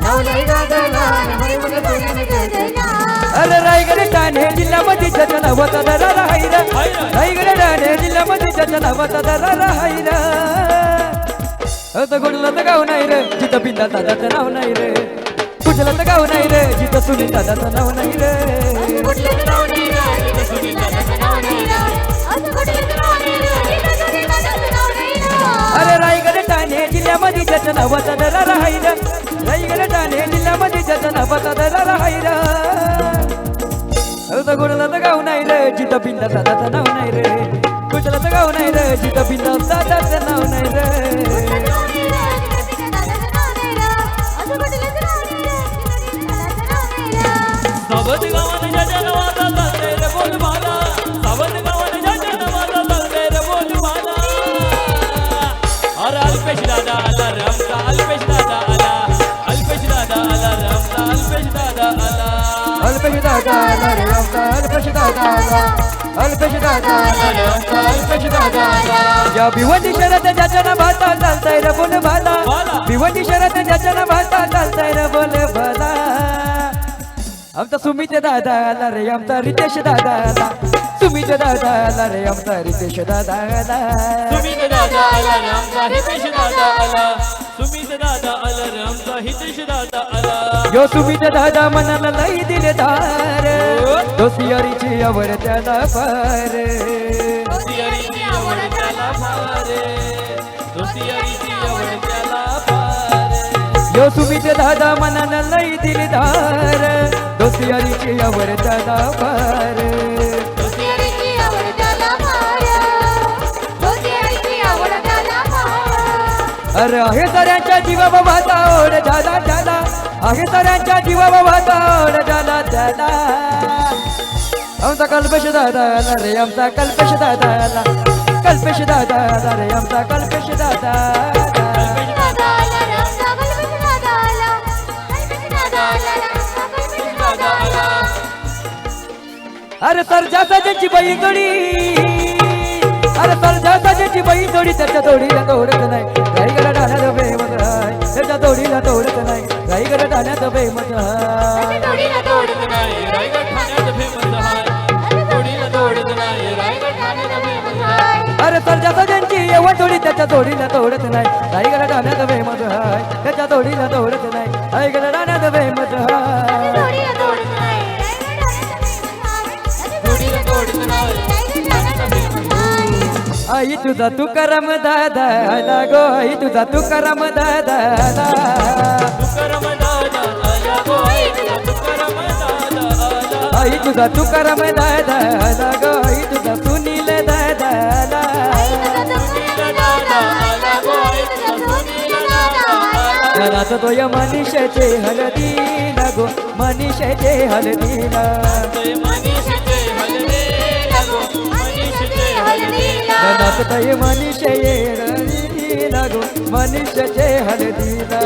S3: नावलय गाजला न बाई बघा सोन्याने सजला अरे रायगड ठाणे जिल्ह्यामध्ये जचना होता दरा राहिला रायगड ठाणे जिल्ह्यामध्ये जचना होता दरा राहिला गोडलं तर गाव नाही रे जिथं बिंदा दादाचं नाव नाही रे कुठलं तर गाव नाही रे जिथं सुनील दादाचं नाव नाही रे अरे रायगड ठाणे जिल्ह्यामध्ये ज्याचं नाव दरा राहिलं रायगड ठाणे जिल्ह्यामध्ये ज्याचं नाव दरा राहिलं गोडलं तर गाव नाही रे जिथं बिंदा दादाचं नाव नाही रे कुठलं तर गाव नाही रे जिथं बिंदा दादाचं नाव नाही रे
S1: सोबत गावात ज्याच्या नावाचा दादा आला रे आमचा अल्पेश दादा आला अल्पेश दादा आला रे आमचा अल्पेश दादा आला
S3: अल्पेश दादा आला रे आमचा अल्पेश दादा आला अल्पेश दादा आला रे आमचा अल्पेश दादा आला या भिवंडी शहरात ज्याच्या ना भाता चालतंय रे बोल भाला भिवंडी शहरात ज्याच्या ना भाता चालतंय रे बोल भाला आमचा सुमित दादा आला रे आमचा रितेश दादा आला सुमित दादा आला रे आमचा रितेश दादा आला
S1: सुमित दादा आला रे आमचा हितेश दादा आला सुमित दादा आला रे आमचा हितेश दादा आला
S3: यो सुमित दादा मनाला लई दिलदार दोस्तियारीची आवड त्याला फार
S1: दोस्तियारीची आवड त्याला फार दोस्तियारीची आवड त्याला फार
S3: यो सुमित दादा मनाला लई दिलदार दोस्तियारीची आवड त्याला फार
S2: दोस्तियारीची आवड त्याला फार दोस्तियारीची आवड त्याला फार
S3: अरे आहे साऱ्यांच्या जीवा बाबाचा ओढ झाला झाला आहे साऱ्यांच्या जीवा बाबाचा ओढ झाला झाला आमचा कल्पेश दादा आला रे आमचा कल्पेश दादा आला कल्पेश दादा आला रे आमचा कल्पेश दादा आला.
S2: कल्पेश दादा आला रे आमचा कल्पेश दादा आला कल्पेश दादा आला रे आमचा कल्पेश दादा आला
S3: अरे सरजा साजेची बाई जोडी अरे सरजा साजेची बाई जोडी त्याच्या जोडीला तोडत नाही गाईकडे ठाण्यात बेमत आहे त्याच्या जोडीला तोडत नाही गाईकडे ठाण्यात बेमत आहे
S2: जोडीला तोडत
S1: नाही रायगड ठाण्यात फेमस आहे जोडीला तोडत नाही रायगड ठाण्यात फेमस आहे
S3: अरे सरजा साजेची एवढ जोडी त्याच्या जोडीला तोडत नाही गाईकडे ठाण्यात बेमत आहे त्याच्या जोडीला तोडत नाही गाईकडे ठाण्यात बेमत आहे
S2: जोडीला तोडत नाही
S1: जोडीला तोडत नाही
S3: आई तुझा तू करम दादा आला गो आई तुझा तू करम दादा आला
S1: तुकाराम दादा आला गो आई तुझा तुकाराम दादा आला
S3: आई तुझा तू करम दादा आला गो आई तुझा तू नील दादा आला
S1: दादा आला गो आई तुझा सुनील दादा आला
S3: घरात तो या मनीषाचे हळदीला गो मनीषाचे हळदीला
S1: ते मनीषचे हलदेला गो मनीषचे हलदेला
S3: घरात तो या मनीषाचे हळदीला गो मनीषाचे हळदीला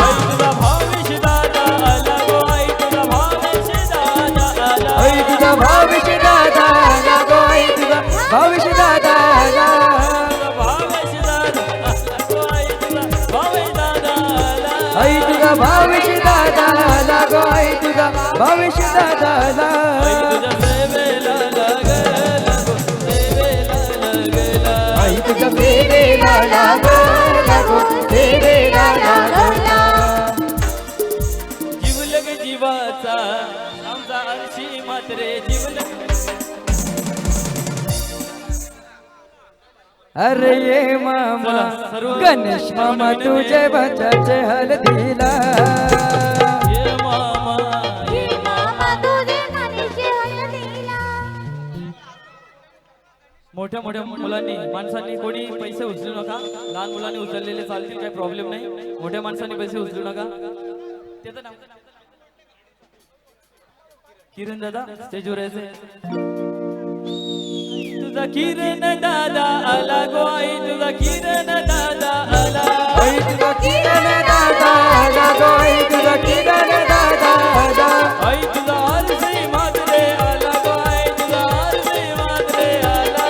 S1: आई तुझा भावेश दादा आला गो आई तुझा भावेश दादा आला
S3: आई तुझा भावेश दादा आला गो आई तुझा भावेश दादा आला
S1: भावेश दादा आला गो आई तुझा भावेश दादा आला
S3: आई तुझा भावेश दादा आला गो आई तुझा भावेश दादा आला
S1: आई तुझ्या सेवेला लागला गो सेवेला लागला
S3: आई तुझ्या सेवेला लागला गो सेवेला लागला
S1: जीवलग जीवाचा आमचा अर्शी मात्रे जीवलग
S3: अरे ये मामा गणेश मामा तुझे बचाचे हळदीला
S1: ये मामा मोठ्या मोठ्या मुलांनी माणसांनी कोणी पैसे उचलू नका लहान मुलांनी उचललेले चालतील काही प्रॉब्लेम नाही मोठ्या माणसांनी पैसे उचलू नका त्याचं नाव किरण दादा स्टेजवर यायचे तुझा किरण दादा आला गो आई तुझा किरण दादा आला
S3: आई तुझा किरण दादा आला गो आई तुझा किरण दादा आला
S1: आई तुझा आरसे मात्रे आला गो आई तुझा आरसे मात्रे आला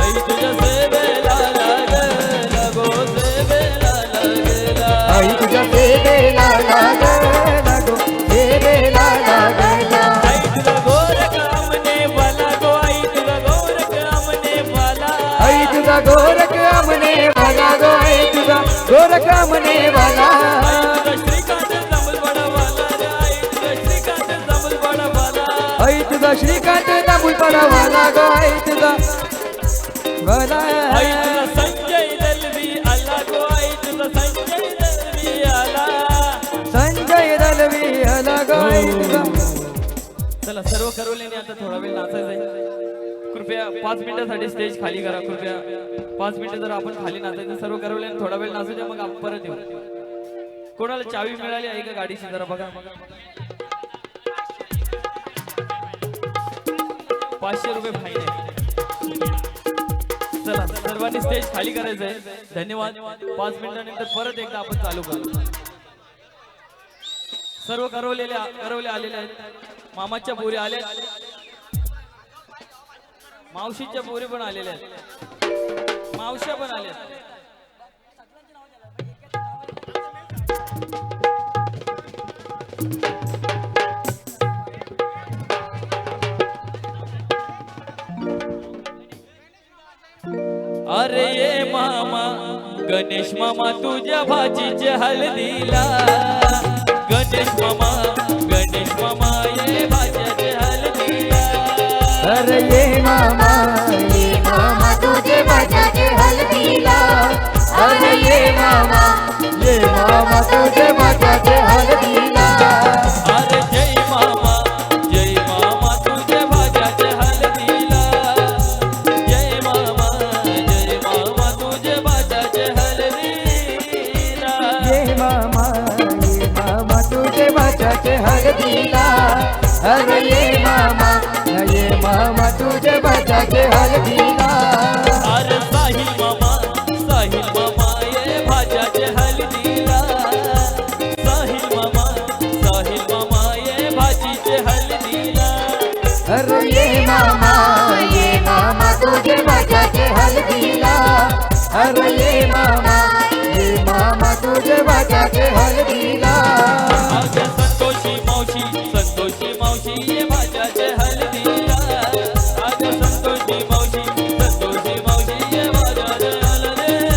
S1: आई तुझ्या सेवेला लागला गो सेवेला लागला
S3: आई तुझ्या सेवेला लागला गो सेवेला लागला
S1: आई तुझा गोरख आमने वाला गो आई तुझा गोरख आमने वाला
S3: आई तुझा गोरख आमने वाला गो आई तुझा गोरख आमने वाला
S1: आई तुझा श्रीकांत जमल बडा वाला रे आई तुझा श्रीकांत जमल बडा वाला
S3: आई तुझा श्रीकांत दाबूल पडावाला गो आई तुझा वाला
S1: आई तुझा संजय दलवी आला गो आई तुझा संजय दलवी आला
S3: संजय दलवी आला गो आई तुझा
S1: चला सर्व करवलेने आता थोडा वेळ नाचायचं आहे कृपया 5 मिनिटासाठी स्टेज खाली करा कृपया 5 मिनिटं जर आपण खाली नाचायचं सर्व करवलेने थोडा वेळ नाचू द्या मग आपण परत येऊ कोणाला चावी मिळाली आहे का गाडीची जरा बघा 500 रुपये फाईन आहे. चला सर्वांनी स्टेज खाली करायचंय. धन्यवाद. 5 मिनिटानंतर परत एकदा आपण चालू करू. सर्व करवले आलेले आहेत. मामाच्या पोरी आले, मावशीच्या पोरी पण आलेल्या आहेत, मावश्या पण आल्या. अरे ये मामा गणेश मामा तुझ्या भाजीच्या हळदीला. गणेश मामा ये भाज्याच्या हळदीला.
S3: अरे ये मामा तुझे माझ्याचे हलदीला. अरे ये मामा तुझे माझ्याचे हलदीला.
S1: अरे जय मामा तुझ्या भाज्याच्या हळदीला. जय मामा तुझ्या भाज्याच्या हळदीला.
S3: ये मामा तुझे माझ्याचे हलदीला. अरे ये मामा तुझे माझ्याचे हलदीला.
S1: अरे साहिल मामा ये भाज्याच्या हळदीला. साहिल मामा ये भाजीच्या हळदीला.
S3: अरे ये मामा तुझे माझ्याचे हलदीला. अरे ये मामा तुझे माझ्याचे हलदीला.
S1: अगं संतोषी मावशी ये भाज्याच्या हळदीला. अगं संतोषी मावशी ये भाज्याच्या हळदीला.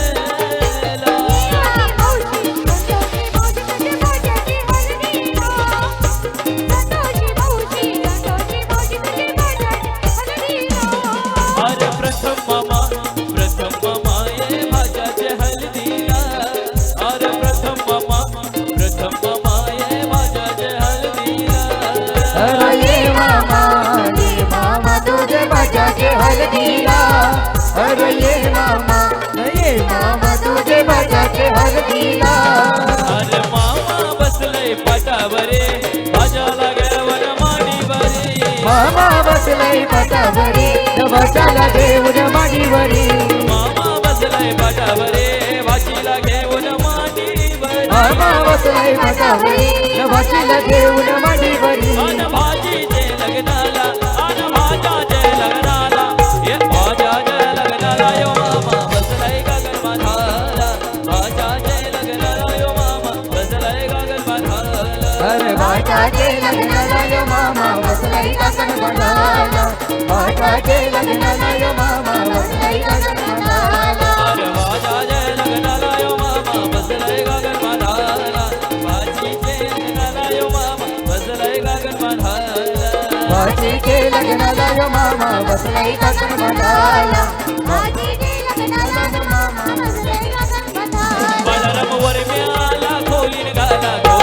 S1: अरे प्रथम मामा ये भाज्याच्या हळदीला. अरे प्रथम मामा ये भाज्याच्या हळदीला.
S3: अरे ये मामा तुझे माझ्याचे हलदीला. अरे ये मामा तुझे माझ्याचे हलदीला.
S1: अरे मामा बसलय पाटावरे भाज्याला घ्यावर माडीवरे.
S3: मामा बसलय पटावरी बसाला देऊन माडीवरी.
S1: मामा बसलय पाटावरे भाजीला घेऊन माडीवरे.
S3: मामा बसलय पटावरी बसाला देऊन माडीवरी.
S1: अन भाजीचे लग्नाला भाज्याचे लग्नाला. ये भाज्याचे लग्नाला यो मामा बसलय गगन बांधाला. भाज्याचे लग्नाला यो मामा बसलय गगन बांधाला.
S3: अरे भाटाचे लग्नाला यो मामा बसलय गगन बांधाला. भाटाचे लग्नाला यो मामा बसलय गगन बांधाला.
S1: अरे भाज्याचे लग्नाला यो मामा बसलय गगन बांधाला. भाजीचे लग्नाला यो मामा बसलय गगन बांधाला.
S3: भाजीचे लग्नाला यो मामा बसलय गगन बांधाला.
S1: बलराम वर मिळाला खोलीन गाला गो.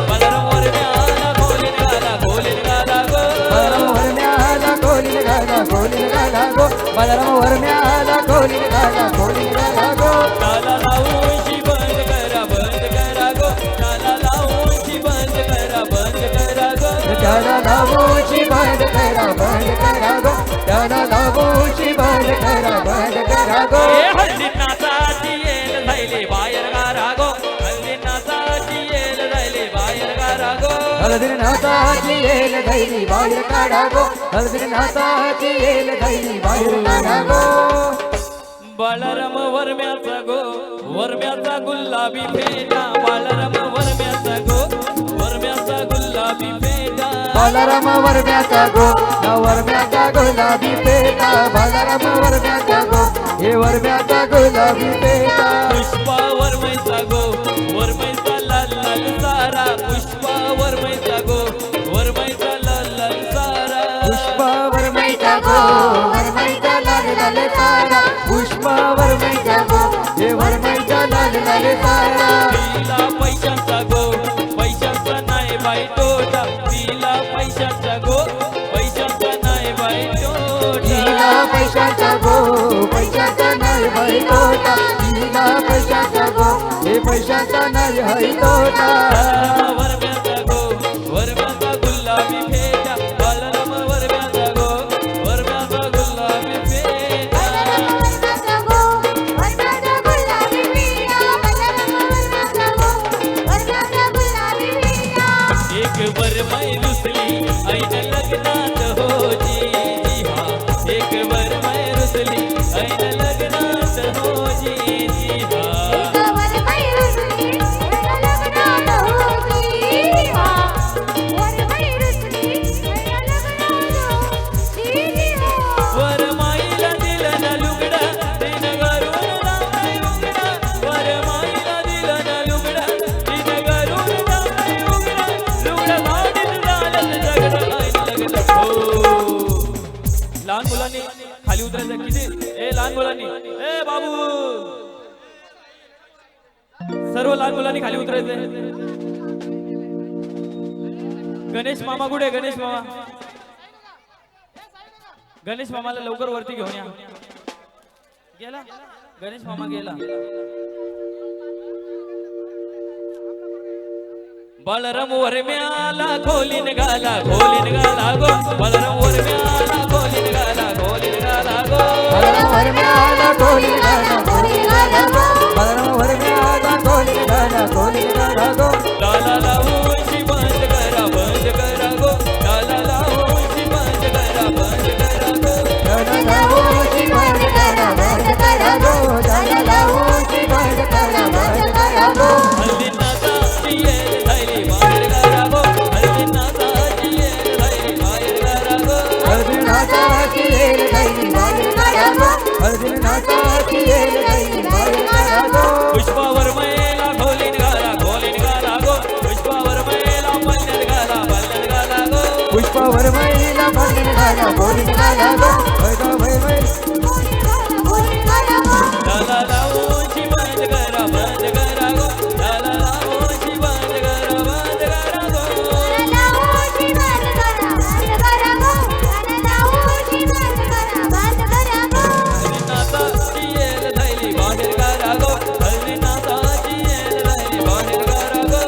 S1: बलराम वर मिळाला खोलीन गाला गो.
S3: वरम्याला कोली गाला गो. बलराम वरम्याला कोली गाला गो.
S1: ताला लावून बंद करा गो. ताला लावून बंद करा गो.
S3: त्याला लावूची बंद करा गो. त्याला लावूची बंद करा गो.
S1: ए हल्दीनासाठी येल धैले बाहेर गारा गो. हल्दीनासाठी येल धैले बाहेर गारा गो.
S3: हळदीर नाचाची येल धैली बाहेर काढा गो. हळदीर नाचाची येल धैली बाहेर काढा गो.
S1: बाळाराम वरम्याचा गुलाबी फेटा. बाळाराम वरम्याचा गुलाबी फेटा.
S3: बालाराम वरम्याचा गो. वरम्याचा गुलाबी पेटा. बालाराम वरम्याचा गो. हे वरम्याचा गुलाबी पेटा.
S1: पुष्पा वरमैचा गो. वरमैचा लाल लाल सारा. पुष्पा वरमैचा गो. वरमैचा लाल लाल सारा.
S3: पुष्पा वरमैचा गो. वरमैचा लाल लाल सारा. पुष्पा वरमैचा गो. हे वरमैचा लाल लाल सारा.
S1: तिला पैशांचा गो. पैशांचा नाही बाई तोटा. तिला पैशांचा गो. पैशांचा नाही बाई तोटा.
S3: तिला पैशाचा गो. पैशाचा नाही बाई तोटा. तिला पैशाचा गो. हे पैशाचा नाही हई तोटा.
S1: वरम्याचा गो. वरम्याचा गुलाबी फेटा. बाळाराम वरम्याचा गो. वर मै रुसली ऐन लग्नात हो जी जी हा एक वर मै रुसली ऐन लग्नात हो जी जी हा
S2: वर मै रुसली लग्नात होती हा वर मै रुसली लग्नात होती हा
S1: वर माईला दिलं ना लुगडा तिन घरून लावलाय उघडा वर माईला दिलं ना लुगडा तिन घरून लावलाय उघडा लुगडा भाडीत झालं जगडं ऐन लग्न हो लहान मुलांनी खाली उतरायचं किती ए लहान मुलांनी ए बाबू सर्व लहान मुलांनी खाली उतरायचंय गणेश मामा कुठे गणेश मामा गणेश मामाला लवकर वरती घेऊन या गेला गणेश मामा गेला बलराम वरम्याला खोलीन गाला गो बलराम वरम्याला खोलीन गाला गो
S3: बलराम वरम्याला कोली गाला बलराम वरम्याला कोली गाला गो
S1: लाला लावून बंद करा गो लाला लावून बंद करा गो
S3: लाला लावूची बंद करा बंद करा गो लाला लावूची बंद करा बंद करा गो
S1: हल्ली नाताची येल धैली बाहेर करा गो हल्ली नाताची येल धैली बाहेर करा गो
S3: अर्जुनाची येल गैली बाहेर करा गो अर्जुनाची येल गैली बाहेर करा गो
S1: पुष्पावर मैला खोलीन गाला गो पुष्पावर मैला पल्ल्यात गाला गो
S3: पुष्पावर महिला बंद गाला बोलीन गाला गो वै वै
S1: लाला लावूची बंद करा गो लाला लावूची बंद करा गो हल्ली नाताची येल धैली बाहेर करा गो हल्ली नाताची येल धैली बाहेर करा गो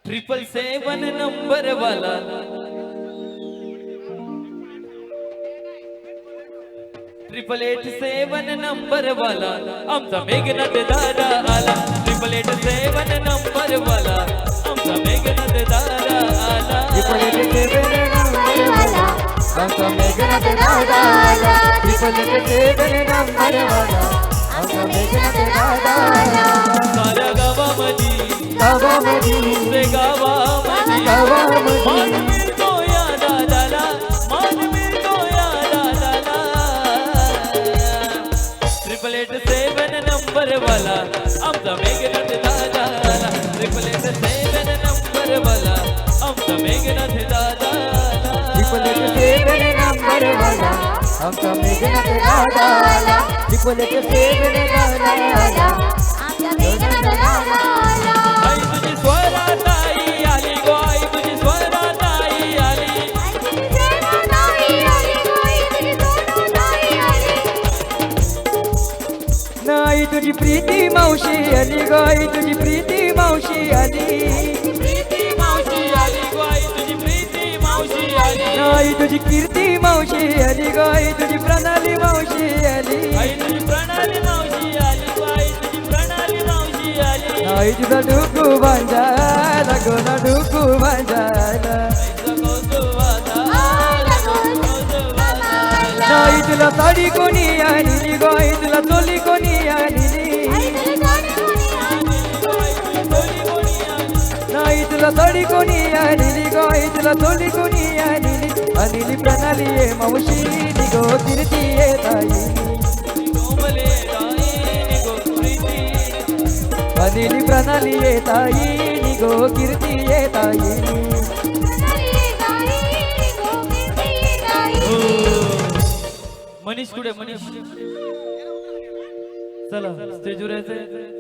S1: ट्रिपल 7 नंबर वाला ट्रिपल 7 नंबर वाला आमचा मेघनाथ दादा आला ट्रिपल 7 नंबर वाला आमचा मेघनाथ दादा आला
S3: त्रिपलेट सेवन नंबर वाला आमचा मेघनाथ दादा आला त्रिपलेट सेवन नंबर वाला आमचा मेघनाथ दादा आला
S1: साऱ्या गावामध्ये
S3: गावामध्ये
S1: गावामध्ये मान मिळतो या दादाला मान मिळतो या दादाला ट्रिपल 7 नंबर वाला आमचा मेघनाथ दादा आला ट्रिपल 7 नंबर वाला आमचा मेघनाथ दादा आला
S3: त्रिपलेट सेवन नंबर वाला आमचा मेघनाथ दादा आला त्रिपलेट सेवन दादा आला
S1: आई तुझी स्वराताई आली गो आई तुझी स्वराताई आली
S3: नाही तुझी प्रीती मावशी आली ग आई तुझी प्रीती मावशी आली
S1: प्रीती मावशी आली गो आई तुझी प्रीती मावशी आली
S3: नाही तुझी कीर्ती मावशी आली ग आई तुझी प्रणाली मावशी आली
S1: आई तुझी प्रणाली मावशी आली गो आई तुझी प्रणाली मावशी आली
S3: नाही तुझा डुकू बांधायला गो ना डुकू बांधायला नाही तुला साडी कोणी आणली गो आई तुला चोली कोणी आणली नाही तुला साडी कोणी आणली गो आई तुला चोली कोणी आणली प्रणाली ये मावशी गो कीर्ती ये ताई अनिली प्रणाली ये ताई गो कीर्ती ये ताई
S1: मनीष कुठे मनीष चला स्टेजवर यायचंय